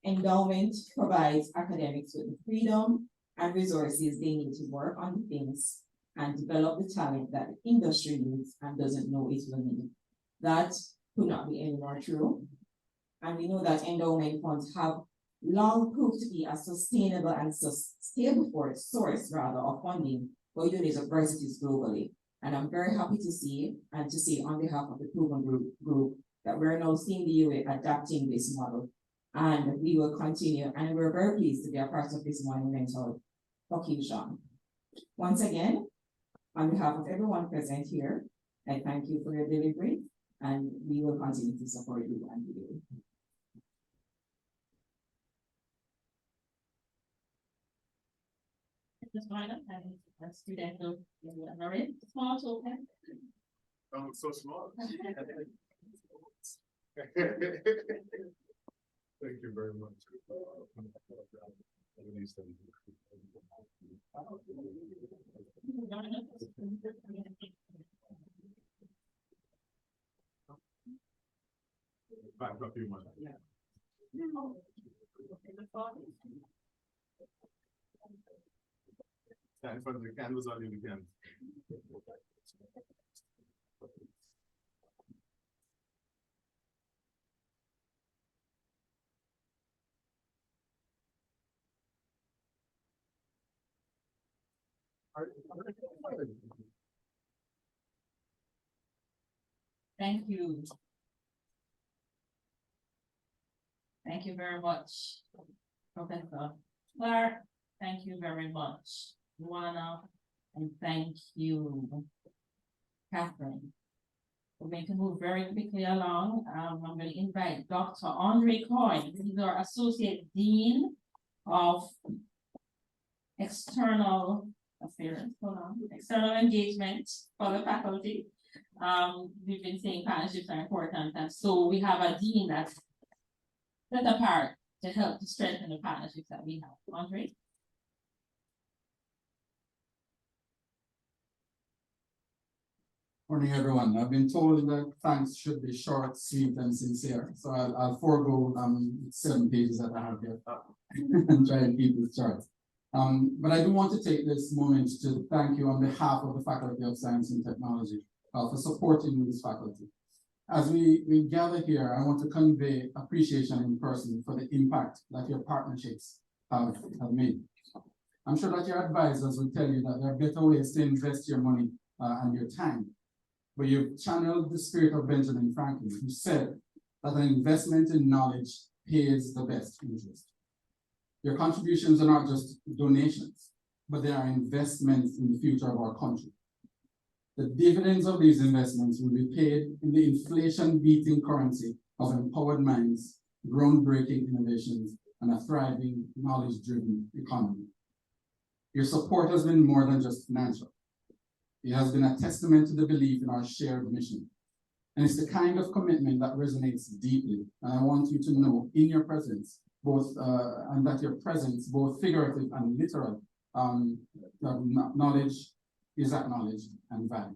endowment provides academics with the freedom and resources they need to work on the things and develop the talent that the industry needs and doesn't know it will need. That could not be any more true. And we know that endowment funds have long proved to be a sustainable and stable source of funding for universities globally. And I'm very happy to see and to say on behalf of the Proven Group that we're now seeing the UA adapting this model. And we will continue, and we're very pleased to be a part of this monumental occasion. Once again, on behalf of everyone present here, I thank you for your delivery, and we will continue to support you and you. Just line up and a student of small token. Oh, so small. Thank you very much. Back up you much. Stand in front of the candles on you again. Thank you. Thank you very much, Professor Clark. Thank you very much, Luana, and thank you, Catherine. We're going to move very quickly along. I'm going to invite Dr. Andre Coyne. He's our Associate Dean of External Affairs, External Engagement for the faculty. We've been saying partnerships are important, and so we have a dean that's set apart to help to strengthen the partnerships that we have. Andre? Morning, everyone. I've been told that thanks should be short, sweet, and sincere. So I'll forego 7 pages that I have here and try and keep it short. But I do want to take this moment to thank you on behalf of the Faculty of Science and Technology for supporting this faculty. As we gather here, I want to convey appreciation in person for the impact that your partnerships have made. I'm sure that your advisors will tell you that there are better ways to invest your money and your time. But you've channeled the spirit of Benjamin Franklin, who said that an investment in knowledge pays the best interest. Your contributions are not just donations, but they are investments in the future of our country. The dividends of these investments will be paid in the inflation-beating currency of empowered minds, groundbreaking innovations, and a thriving, knowledge-driven economy. Your support has been more than just financial. It has been a testament to the belief in our shared mission. And it's the kind of commitment that resonates deeply. And I want you to know in your presence, and that your presence, both figurative and literal, knowledge is acknowledged and valued.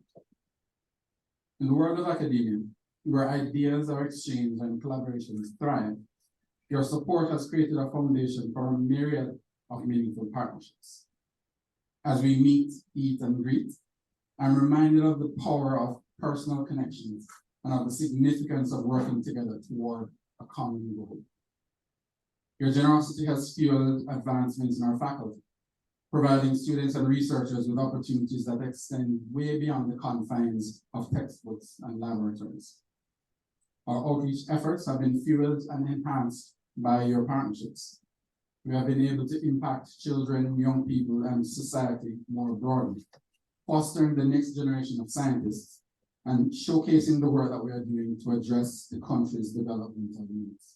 In the world of academia, where ideas are exchanged and collaborations thrive, your support has created a foundation for a myriad of meaningful partnerships. As we meet, eat, and greet, I'm reminded of the power of personal connections and of the significance of working together toward a common goal. Your generosity has fueled advancements in our faculty, providing students and researchers with opportunities that extend way beyond the confines of textbooks and laboratories. Our outreach efforts have been fueled and enhanced by your partnerships. We have been able to impact children, young people, and society more broadly, fostering the next generation of scientists and showcasing the work that we are doing to address the country's developmental needs.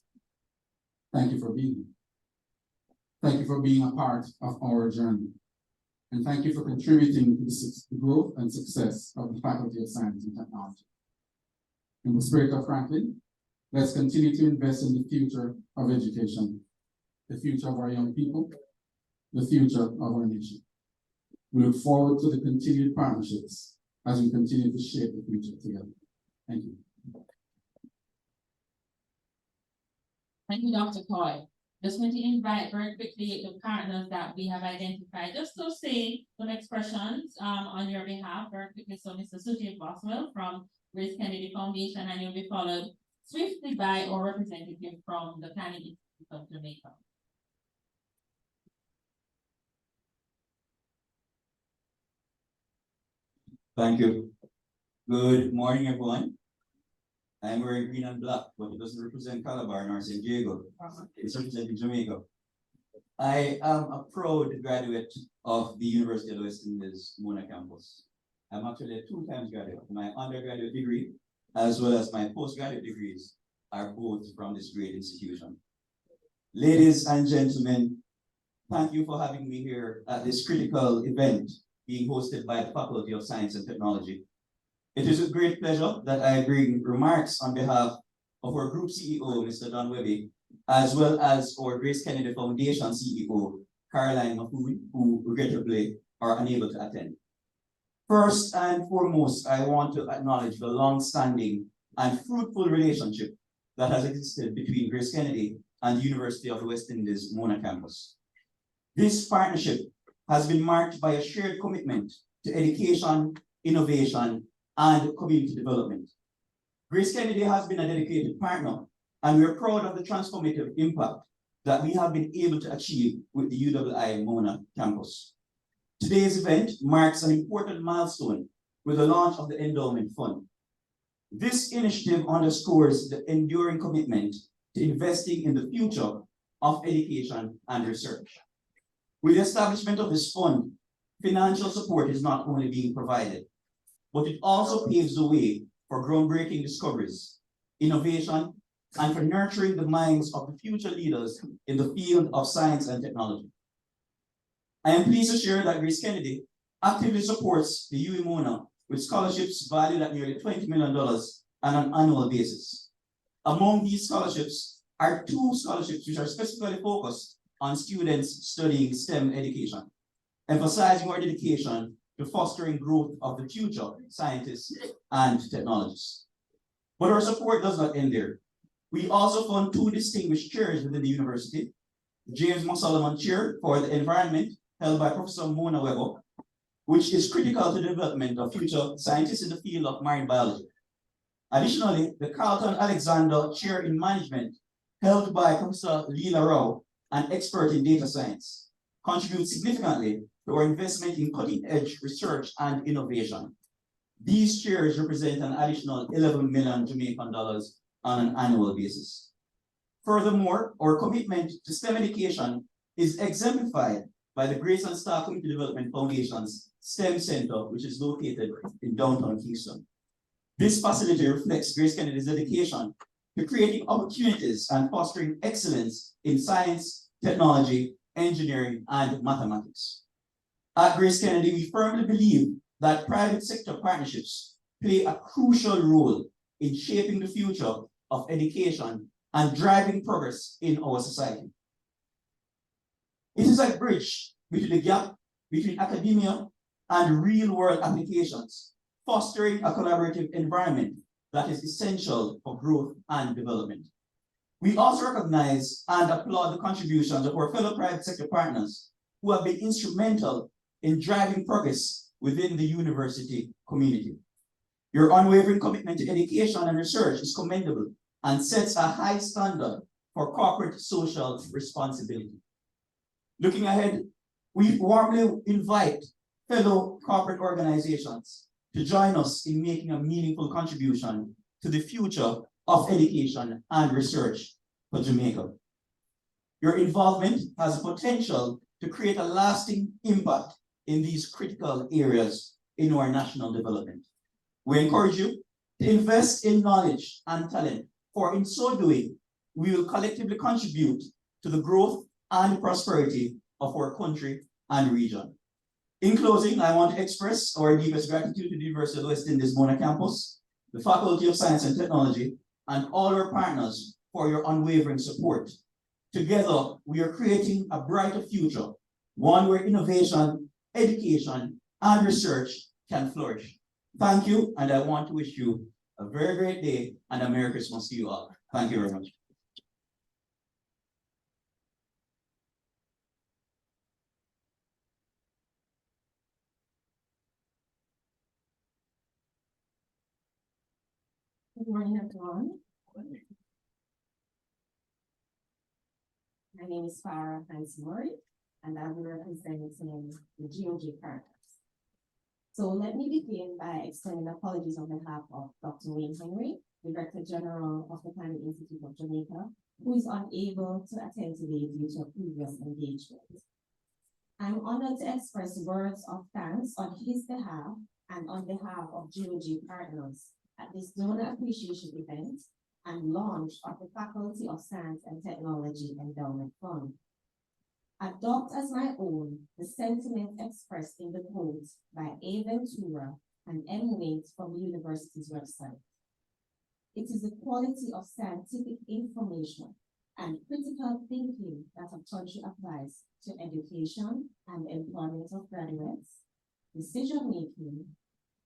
Thank you for being here. Thank you for being a part of our journey. And thank you for contributing to the growth and success of the Faculty of Science and Technology. In the spirit of Franklin, let's continue to invest in the future of education, the future of our young people, the future of our nation. We look forward to the continued partnerships as we continue to shape the future together. Thank you. Thank you, Dr. Coy. Just want to invite very quickly the partners that we have identified, just to say some expressions on your behalf very quickly. So Mr. Sujit Boswell from Grace Kennedy Foundation, and you'll be followed swiftly by our representative from the Planning Institute of Jamaica. Thank you. Good morning, everyone. I'm wearing green and black, but it doesn't represent Calabar nor St. Diego. It's representing Jamaica. I am a proud graduate of the University of the West Indies Mona campus. I'm actually a two-time graduate. My undergraduate degree, as well as my postgraduate degrees, are both from this great institution. Ladies and gentlemen, thank you for having me here at this critical event being hosted by the Faculty of Science and Technology. It is with great pleasure that I bring remarks on behalf of our group CEO, Mr. Don Webby, as well as our Grace Kennedy Foundation CEO, Caroline Mafood, who regrettably are unable to attend. First and foremost, I want to acknowledge the long-standing and fruitful relationship that has existed between Grace Kennedy and the University of the West Indies Mona campus. This partnership has been marked by a shared commitment to education, innovation, and community development. Grace Kennedy has been a dedicated partner, and we're proud of the transformative impact that we have been able to achieve with the UWI Mona campus. Today's event marks an important milestone with the launch of the Endowment Fund. This initiative underscores the enduring commitment to investing in the future of education and research. With the establishment of this fund, financial support is not only being provided, but it also paves the way for groundbreaking discoveries, innovation, and for nurturing the minds of the future leaders in the field of science and technology. I am pleased to share that Grace Kennedy actively supports the UE Mona with scholarships valued at nearly $20 million on an annual basis. Among these scholarships are 2 scholarships which are specifically focused on students studying STEM education, emphasizing our dedication to fostering growth of the future scientists and technologists. But our support does not end there. We also fund 2 distinguished chairs within the university: the James McSolomon Chair for the Environment, held by Professor Mona Webber, which is critical to the development of future scientists in the field of marine biology. Additionally, the Carlton Alexander Chair in Management, held by Professor Leela Rao, an expert in data science. contribute significantly to our investment in cutting-edge research and innovation. These shares represent an additional 11 million Jamaican dollars on an annual basis. Furthermore, our commitment to STEM education is exemplified by the Grace and Star Community Development Foundation's STEM Center, which is located in downtown Kingston. This facility reflects Grace Kennedy's dedication to creating opportunities and fostering excellence in science, technology, engineering, and mathematics. At Grace Kennedy, we firmly believe that private sector partnerships play a crucial role in shaping the future of education and driving progress in our society. It is a bridge between the gap between academia and real-world applications, fostering a collaborative environment that is essential for growth and development. We also recognize and applaud the contributions of our fellow private sector partners who have been instrumental in driving progress within the university community. Your unwavering commitment to education and research is commendable and sets a high standard for corporate social responsibility. Looking ahead, we warmly invite fellow corporate organizations to join us in making a meaningful contribution to the future of education and research for Jamaica. Your involvement has the potential to create a lasting impact in these critical areas in our national development. We encourage you to invest in knowledge and talent, for in so doing, we will collectively contribute to the growth and prosperity of our country and region. In closing, I want to express our deepest gratitude to the University of the West Indies Mona campus, the Faculty of Science and Technology, and all our partners for your unwavering support. Together, we are creating a brighter future, one where innovation, education, and research can flourish. Thank you, and I want to wish you a very great day and a Merry Christmas to you all. Thank you very much. Good morning, everyone. My name is Farah Hans-Murray, and I will be representing the GOG partners. So let me begin by extending apologies on behalf of Dr. Wayne Henry, Director General of the Planning Institute of Jamaica, who is unable to attend today due to a previous engagement. I'm honored to express words of thanks on his behalf and on behalf of GOG partners at this donor appreciation event and launch of the Faculty of Science and Technology Endowment Fund. Adopt as my own the sentiment expressed in the quote by A. Ventura and M. Waite from the university's website. It is the quality of scientific information and critical thinking that a country applies to education and employment of graduates, decision-making,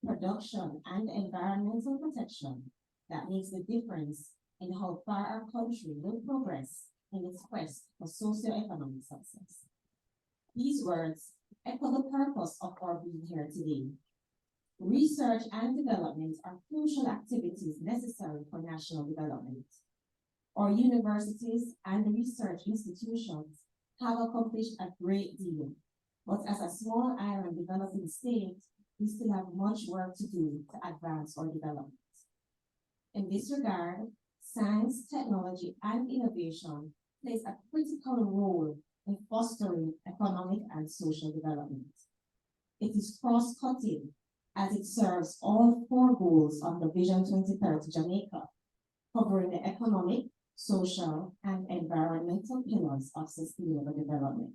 production, and environmental protection that makes the difference in how far our country will progress in its quest for socio-economic success. These words echo the purpose of our being here today. Research and development are crucial activities necessary for national development. Our universities and research institutions have accomplished a great deal, but as a small island developing state, we still have much work to do to advance our development. In this regard, science, technology, and innovation plays a critical role in fostering economic and social development. It is cross-cutting as it serves all four goals of the Vision 2030 Jamaica, covering the economic, social, and environmental pillars of sustainable development.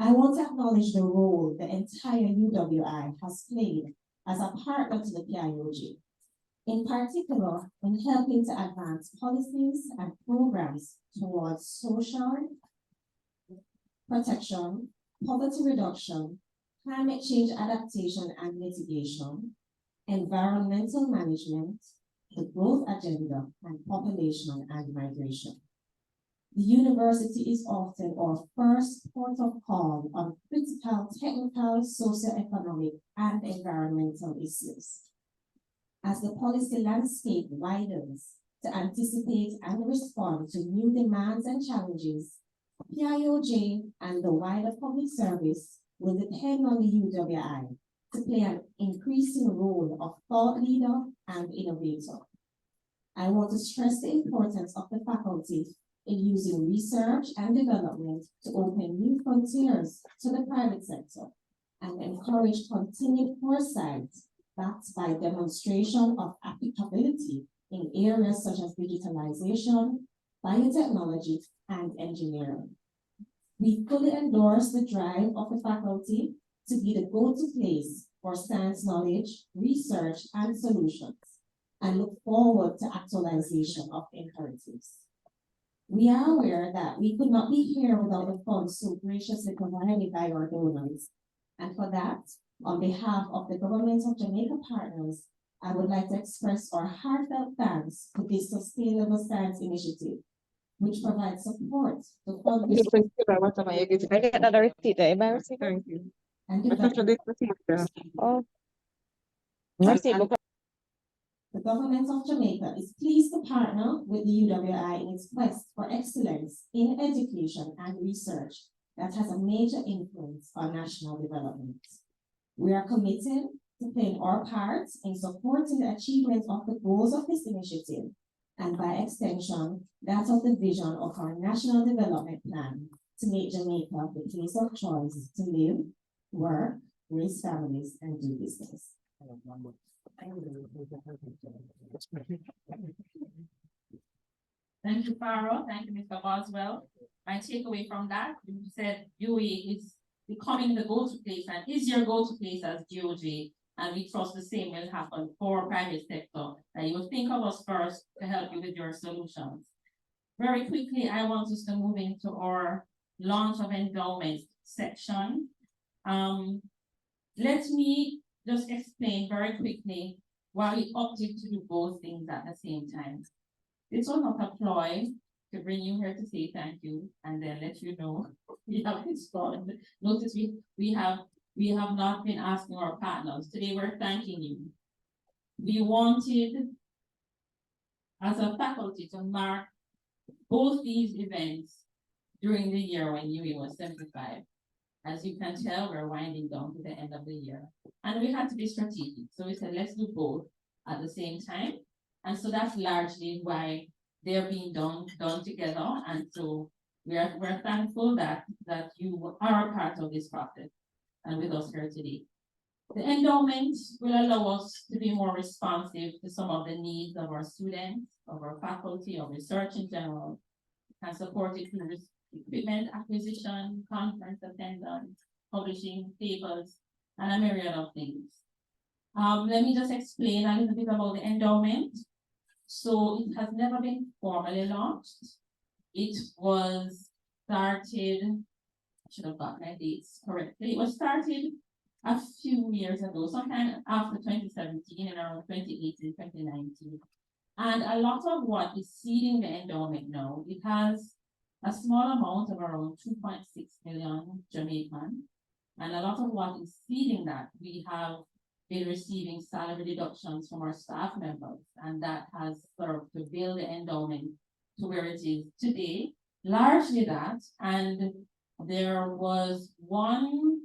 I want to acknowledge the role the entire UWI has played as a partner to the PIOG, in particular in helping to advance policies and programs towards social protection, poverty reduction, climate change adaptation and mitigation, environmental management, the growth agenda, and population and migration. The university is often our first port of call on critical technical, socioeconomic, and environmental issues. As the policy landscape widens to anticipate and respond to new demands and challenges PIOJ and the wider public service will depend on the UWI to play an increasing role of thought leader and innovator. I want to stress the importance of the faculty in using research and development to open new frontiers to the private sector and encourage continued foresight backed by demonstration of applicability in areas such as digitalization, biotechnology, and engineering. We fully endorse the drive of the faculty to be the go-to place for science knowledge, research, and solutions, and look forward to actualization of imperatives. We are aware that we could not be here without the funds so graciously provided by our donors. And for that, on behalf of the Government of Jamaica partners, I would like to express our heartfelt thanks to this Sustainable Science Initiative, which provides support to fund this. I get another receipt there. My receipt. And Oh. the Government of Jamaica is pleased to partner with the UWI in its quest for excellence in education and research that has a major influence on national development. We are committed to playing our part in supporting the achievement of the goals of this initiative, and by extension, that of the vision of our National Development Plan to make Jamaica the place of choice to live, work, raise families, and do business. Thank you, Pharaoh. Thank you, Mr. Boswell. My takeaway from that, you said UAE is becoming the go-to place and is your go-to place as GOJ. And we trust the same will happen for private sector, that you will think of us first to help you with your solutions. Very quickly, I want us to move into our launch of endowment section. Let me just explain very quickly why we opted to do both things at the same time. This was not a ploy to bring you here to say thank you and then let you know we have responded. Notice we have not been asking our partners. Today we're thanking you. We wanted, as a faculty, to mark both these events during the year when UWI was 75. As you can tell, we're winding down to the end of the year. And we had to be strategic. So we said, let's do both at the same time. And so that's largely why they're being done together. And so we're thankful that you are a part of this process and with us here today. The endowment will allow us to be more responsive to some of the needs of our students, of our faculty, of research in general, and support it through equipment acquisition, conference attendance, publishing papers, and a myriad of things. Let me just explain a little bit about the endowment. So it has never been formally launched. It was started, I should have got my dates correctly. It was started a few years ago, sometime after 2017 and around 2018, 2019. And a lot of what is seeding the endowment now, it has a small amount of around 2.6 million Jamaican. And a lot of what is seeding that, we have been receiving salary deductions from our staff members, and that has served to build the endowment to where it is today, largely that. And there was one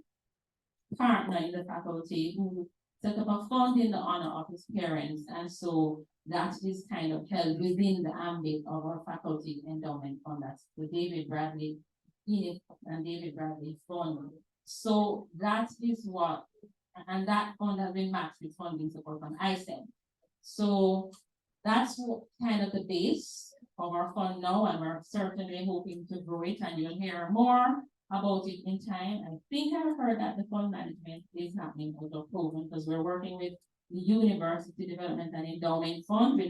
partner in the faculty who set up a fund in the honor of his parents, and so that is kind of held within the ambit of our faculty endowment fund. That's the David Bradley Enid and David Bradley Fund. So that is what, and that fund has been matched with funding support from ISEM. So that's kind of the base of our fund now, and we're certainly hoping to grow it, and you'll hear more about it in time. I think I've heard that the fund management is happening out of COVID because we're working with the University Development and Endowment Fund.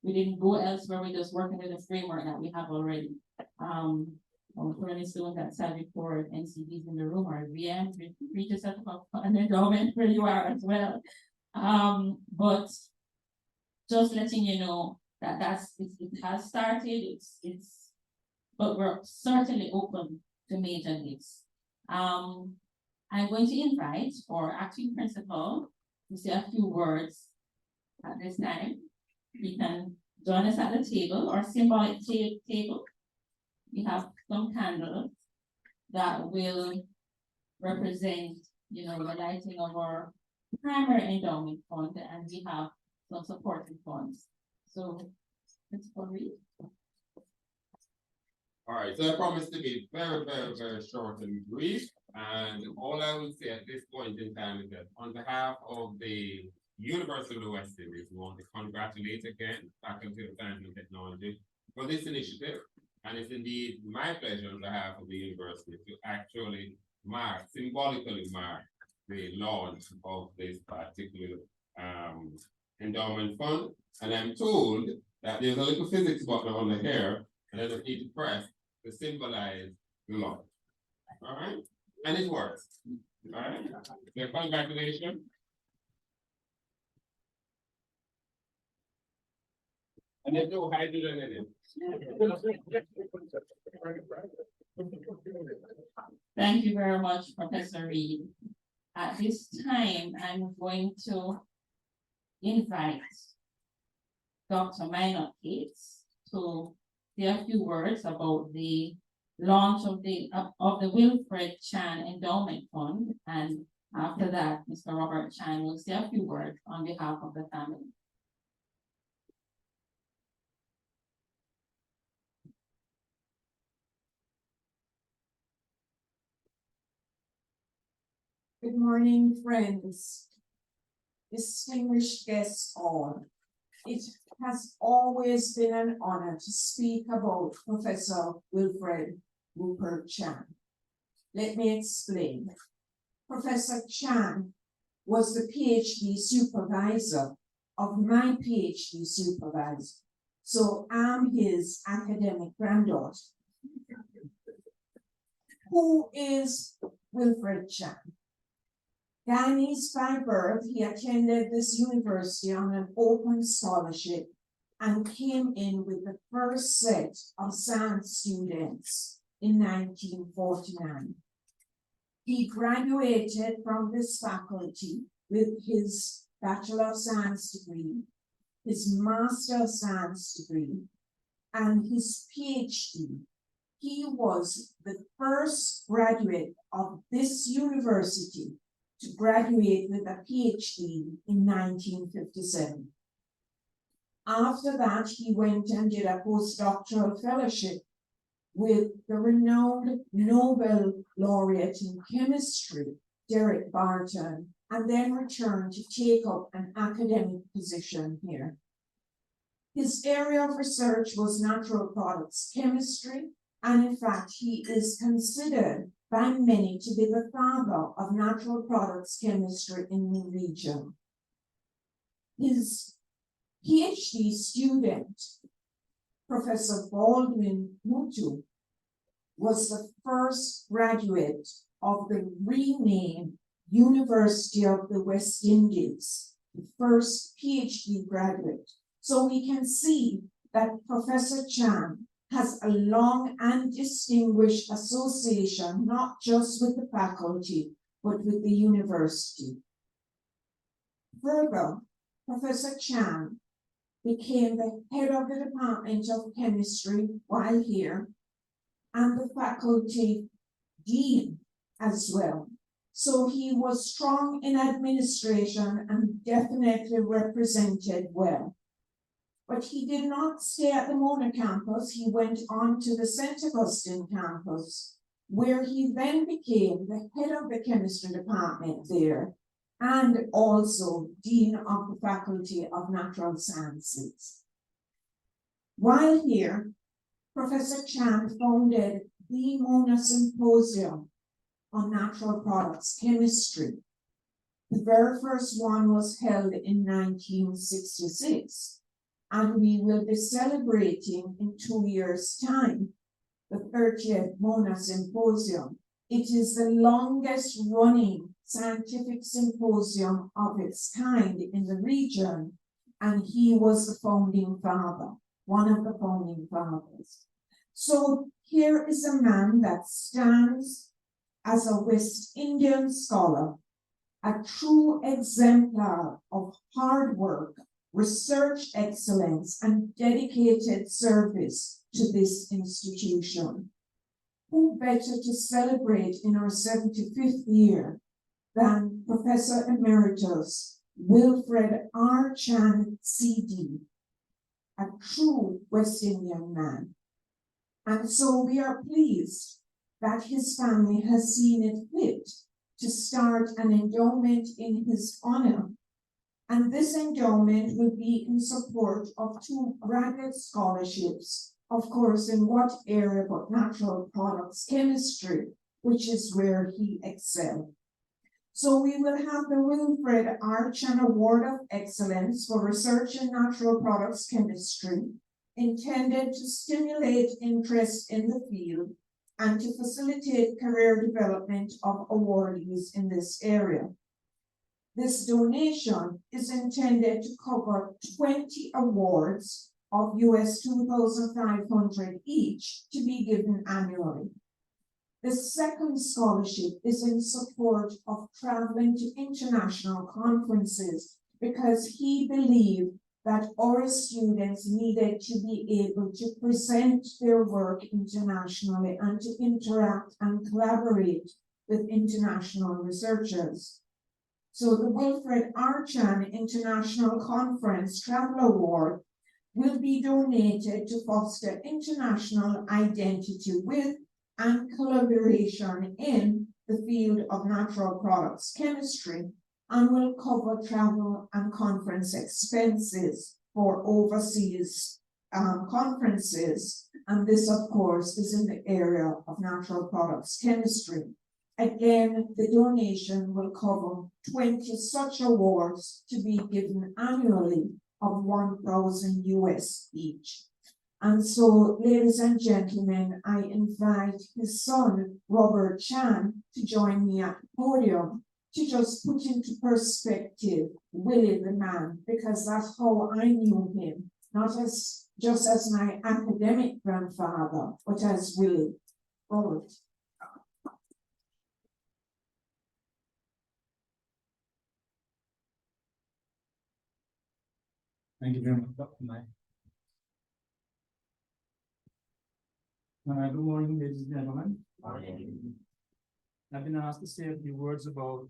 We didn't go elsewhere, we're just working with the framework that we have already. For any students that Savvy for NCDs in the room or VM, we just set up an endowment where you are as well. But just letting you know that it has started, but we're certainly open to major needs. I'm going to invite our acting principal to say a few words at this time. He can join us at the table or symbolic table. We have some candles that will represent, you know, the lighting of our primary endowment fund, and we have some supporting funds. So, Principal Reed. All right, so I promise to be very, very, very short and brief. And all I will say at this point in time is that on behalf of the University of the West Indies, we want to congratulate again Faculty of Science and Technology for this initiative. And it's indeed my pleasure on behalf of the university to actually symbolically mark the launch of this particular endowment fund. And I'm told that there's a little physics button on the hair, and I just need to press to symbolize the launch. All right? And it works. All right? So congratulations. And there's no hydrogen in it. Thank you very much, Professor Reed. At this time, I'm going to invite Dr. Minor Cates to say a few words about the launch of the Wilfred Chan Endowment Fund, and after that, Mr. Robert Chan will say a few words on behalf of the family. Good morning, friends, distinguished guests all. It has always been an honor to speak about Professor Wilfred Rupert Chan. Let me explain. Professor Chan was the PhD supervisor of my PhD supervisor, so I'm his academic granddaughter. Who is Wilfred Chan? Guyanese by birth, he attended this university on an open scholarship and came in with the first set of science students in 1949. He graduated from this faculty with his Bachelor of Science degree, his Master of Science degree, and his PhD. He was the first graduate of this university to graduate with a PhD in 1957. After that, he went and did a postdoctoral fellowship with the renowned Nobel laureate in chemistry, Derek Barton, and then returned to take up an academic position here. His area of research was natural products chemistry, and in fact, he is considered by many to be the father of natural products chemistry in the region. His PhD student, Professor Baldwin Mutu, was the first graduate of the renamed University of the West Indies, the first PhD graduate. So we can see that Professor Chan has a long and distinguished association, not just with the faculty, but with the university. Further, Professor Chan became the head of the Department of Chemistry while here, and the faculty dean as well. So he was strong in administration and definitely represented well. But he did not stay at the Mona campus. He went on to the St. Augustine campus, where he then became the head of the chemistry department there, and also dean of the Faculty of Natural Sciences. While here, Professor Chan founded the Mona Symposium on Natural Products Chemistry. The very first one was held in 1966. And we will be celebrating in 2 years' time the 30th Mona Symposium. It is the longest running scientific symposium of its kind in the region, and he was the founding father, one of the founding fathers. So here is a man that stands as a West Indian scholar, a true exemplar of hard work, research excellence, and dedicated service to this institution. who better to celebrate in our 75th year than Professor Emeritus Wilfred R. Chan, CD, a true West Indian man. And so we are pleased that his family has seen it fit to start an endowment in his honor. And this endowment will be in support of 2 graduate scholarships, of course, in what area but natural products chemistry, which is where he excelled. So we will have the Wilfred R. Chan Award of Excellence for Research in Natural Products Chemistry, intended to stimulate interest in the field and to facilitate career development of awardees in this area. This donation is intended to cover 20 awards of US $2,500 each to be given annually. The second scholarship is in support of traveling to international conferences because he believed that our students needed to be able to present their work internationally and to interact and collaborate with international researchers. So the Wilfred R. Chan International Conference Travel Award will be donated to foster international identity with and collaboration in the field of natural products chemistry and will cover travel and conference expenses for overseas conferences. And this, of course, is in the area of natural products chemistry. Again, the donation will cover 20 such awards to be given annually of 1,000 US each. And so, ladies and gentlemen, I invite his son, Robert Chan, to join me at the podium to just put into perspective Willie the man, because that's how I knew him, not as just as my academic grandfather, but as Willie. Robert. Thank you very much, Dr. Knight. Good morning, ladies and gentlemen. Morning. I've been asked to say a few words about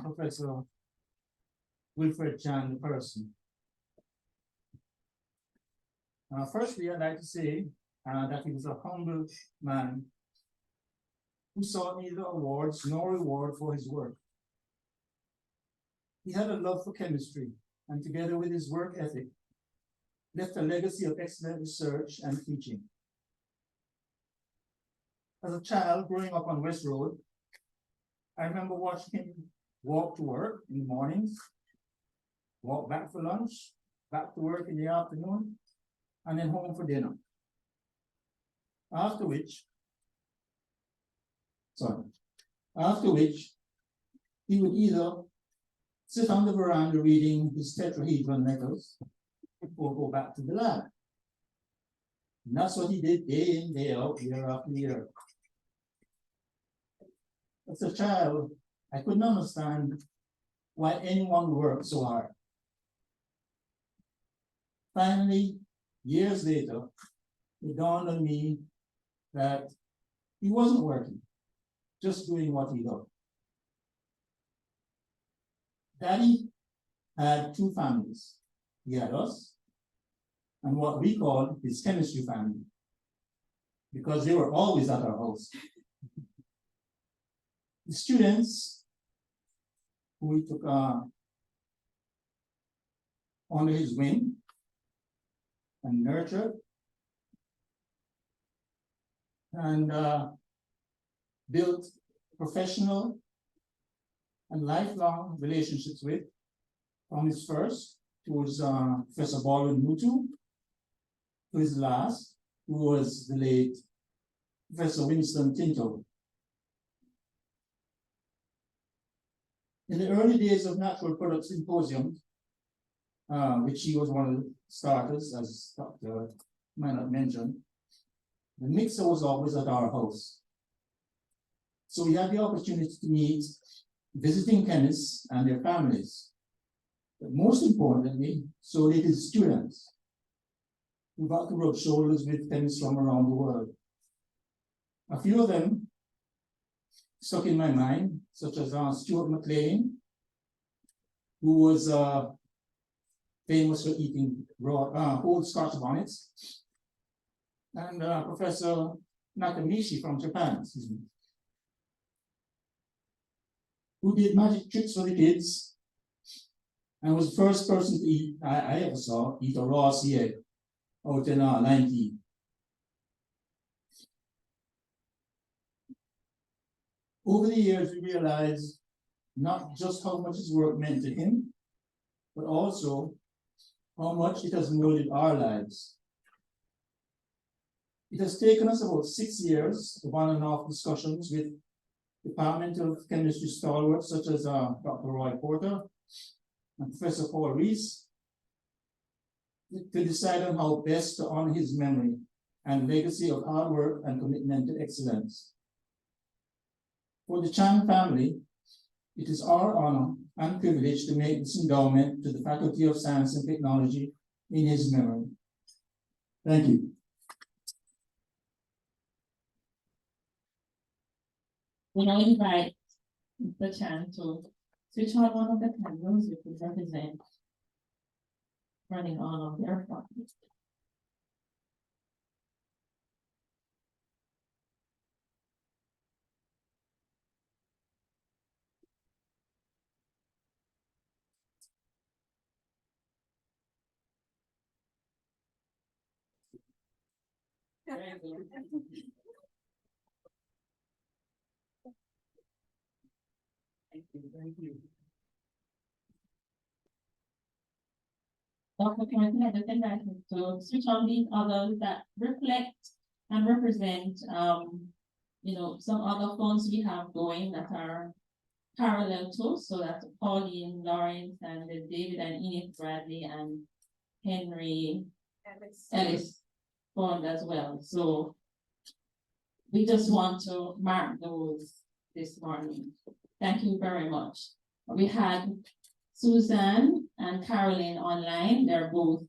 Professor Wilfred Chan, the person. Firstly, I'd like to say that he was a humble man who sought neither awards nor reward for his work. He had a love for chemistry, and together with his work ethic, left a legacy of excellent research and teaching. As a child growing up on West Road, I remember watching him walk to work in the mornings, walk back for lunch, back to work in the afternoon, and then home for dinner. After which, he would either sit on the veranda reading his tetrahedron letters or go back to the lab. And that's what he did day in, day out, year after year. As a child, I couldn't understand why anyone worked so hard. Finally, years later, it dawned on me that he wasn't working, just doing what he loved. Daddy had 2 families. He had us and what we called his chemistry family, because they were always at our house. The students who he took under his wing and nurtured and built professional and lifelong relationships with, from his first, who was Professor Baldwin Mutu, to his last, who was the late Professor Winston Tinto. In the early days of Natural Products Symposium, which he was one of the starters, as Dr. Minot mentioned, the mixer was always at our house. So we had the opportunity to meet visiting chemists and their families. But most importantly, so did his students. who've had to rub shoulders with chemists from around the world. A few of them stuck in my mind, such as Stuart McLean, who was famous for eating raw, whole Scotch bonnets, and Professor Nakamichi from Japan, who did magic tricks for the kids and was the first person to eat, I ever saw, eat a raw sea egg out in 19. Over the years, we realized not just how much his work meant to him, but also how much it has molded our lives. It has taken us about 6 years of on and off discussions with Department of Chemistry stalwarts such as Dr. Roy Porter and Professor Paul Rees to decide on how best to honor his memory and legacy of hard work and commitment to excellence. For the Chan family, it is our honor and privilege to make this endowment to the Faculty of Science and Technology in his memory. Thank you. We now invite Mr. Chan to switch on one of the candles which will represent running on of their funds. Thank you. Dr. Kennedy, I just invite you to switch on these others that reflect and represent, some other funds we have going that are parallel to, so that Pauline Lawrence and David and Enid Bradley and Henry Ellis fund as well. So we just want to mark those this morning. Thank you very much. We had Suzanne and Caroline online. They're both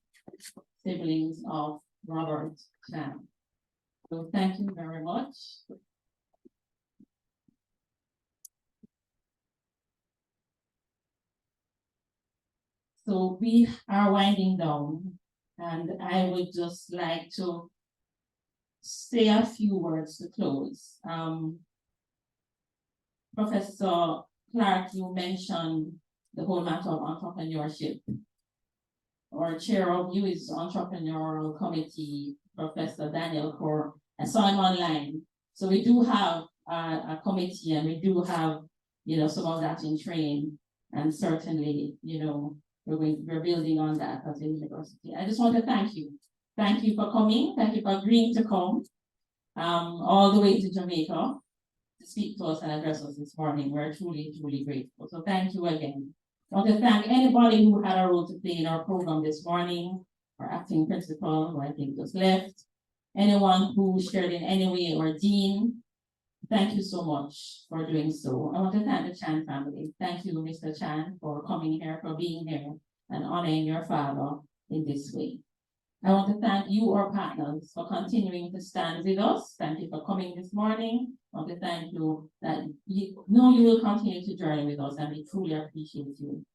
siblings of Robert Chan. So thank you very much. So we are winding down, and I would just like to say a few words to close. Professor Clark, you mentioned the whole matter of entrepreneurship. Our chair of you is entrepreneurial committee, Professor Daniel Core. I saw him online. So we do have a committee, and we do have, some of that in train. And certainly, we're building on that at the university. I just want to thank you. Thank you for coming. Thank you for agreeing to come all the way to Jamaica to speak to us and address us this morning. We're truly, truly grateful. So thank you again. I want to thank anybody who had a role to play in our program this morning, our acting principal, who I think just left, anyone who shared in any way, or Dean. Thank you so much for doing so. I want to thank the Chan family. Thank you, Mr. Chan, for coming here, for being here, and honoring your father in this way. I want to thank you, our partners, for continuing to stand with us. Thank you for coming this morning. I want to thank you that you will continue to journey with us, and we truly appreciate you.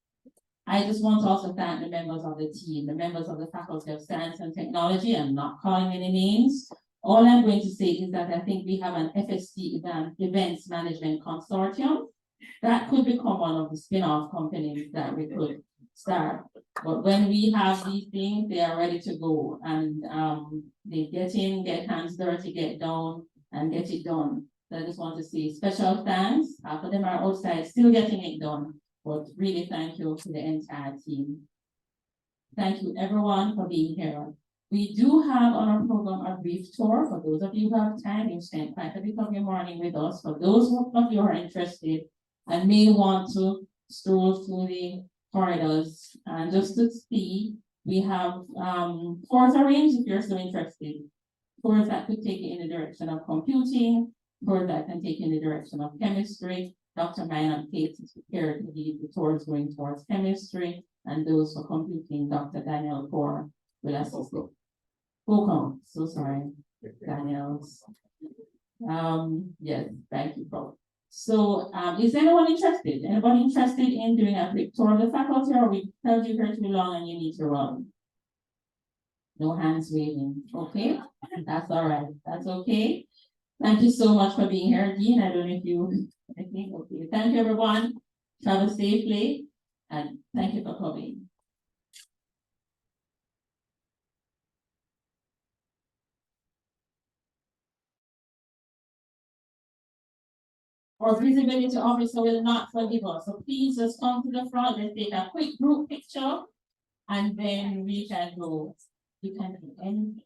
I just want to also thank the members of the team, the members of the Faculty of Science and Technology. I'm not calling any names. All I'm going to say is that I think we have an FST Events Management Consortium that could become one of the spin-off companies that we could start. But when we have these things, they are ready to go, and they get in, get hands dirty, get down, and get it done. So I just want to say special thanks. Half of them are outside still getting it done, but really thank you to the entire team. Thank you everyone for being here. We do have on our program a brief tour. For those of you who have time, you spent quite a bit of your morning with us. For those of you who are interested and may want to stroll through the corridors and just to see, we have tours arranged if you're so interested. Tours that could take you in the direction of computing, tours that can take you in the direction of chemistry. Dr. Maynard Cates is prepared to lead the tours going towards chemistry, and those for computing, Dr. Daniel Core will assist you. Holcomb, so sorry, Daniels. Yes, thank you, Prof. So, is anyone interested? Anybody interested in doing a quick tour of the faculty, or we tell you here too long and you need to run? No hands waving, okay? That's all right, that's okay. Thank you so much for being here, Dean. I don't know if you, I think, okay. Thank you, everyone. Travel safely, and thank you for coming. Our visibility officer will not forgive us, so please just come to the front. Let's take a quick group picture, and then we can go. You can do anything.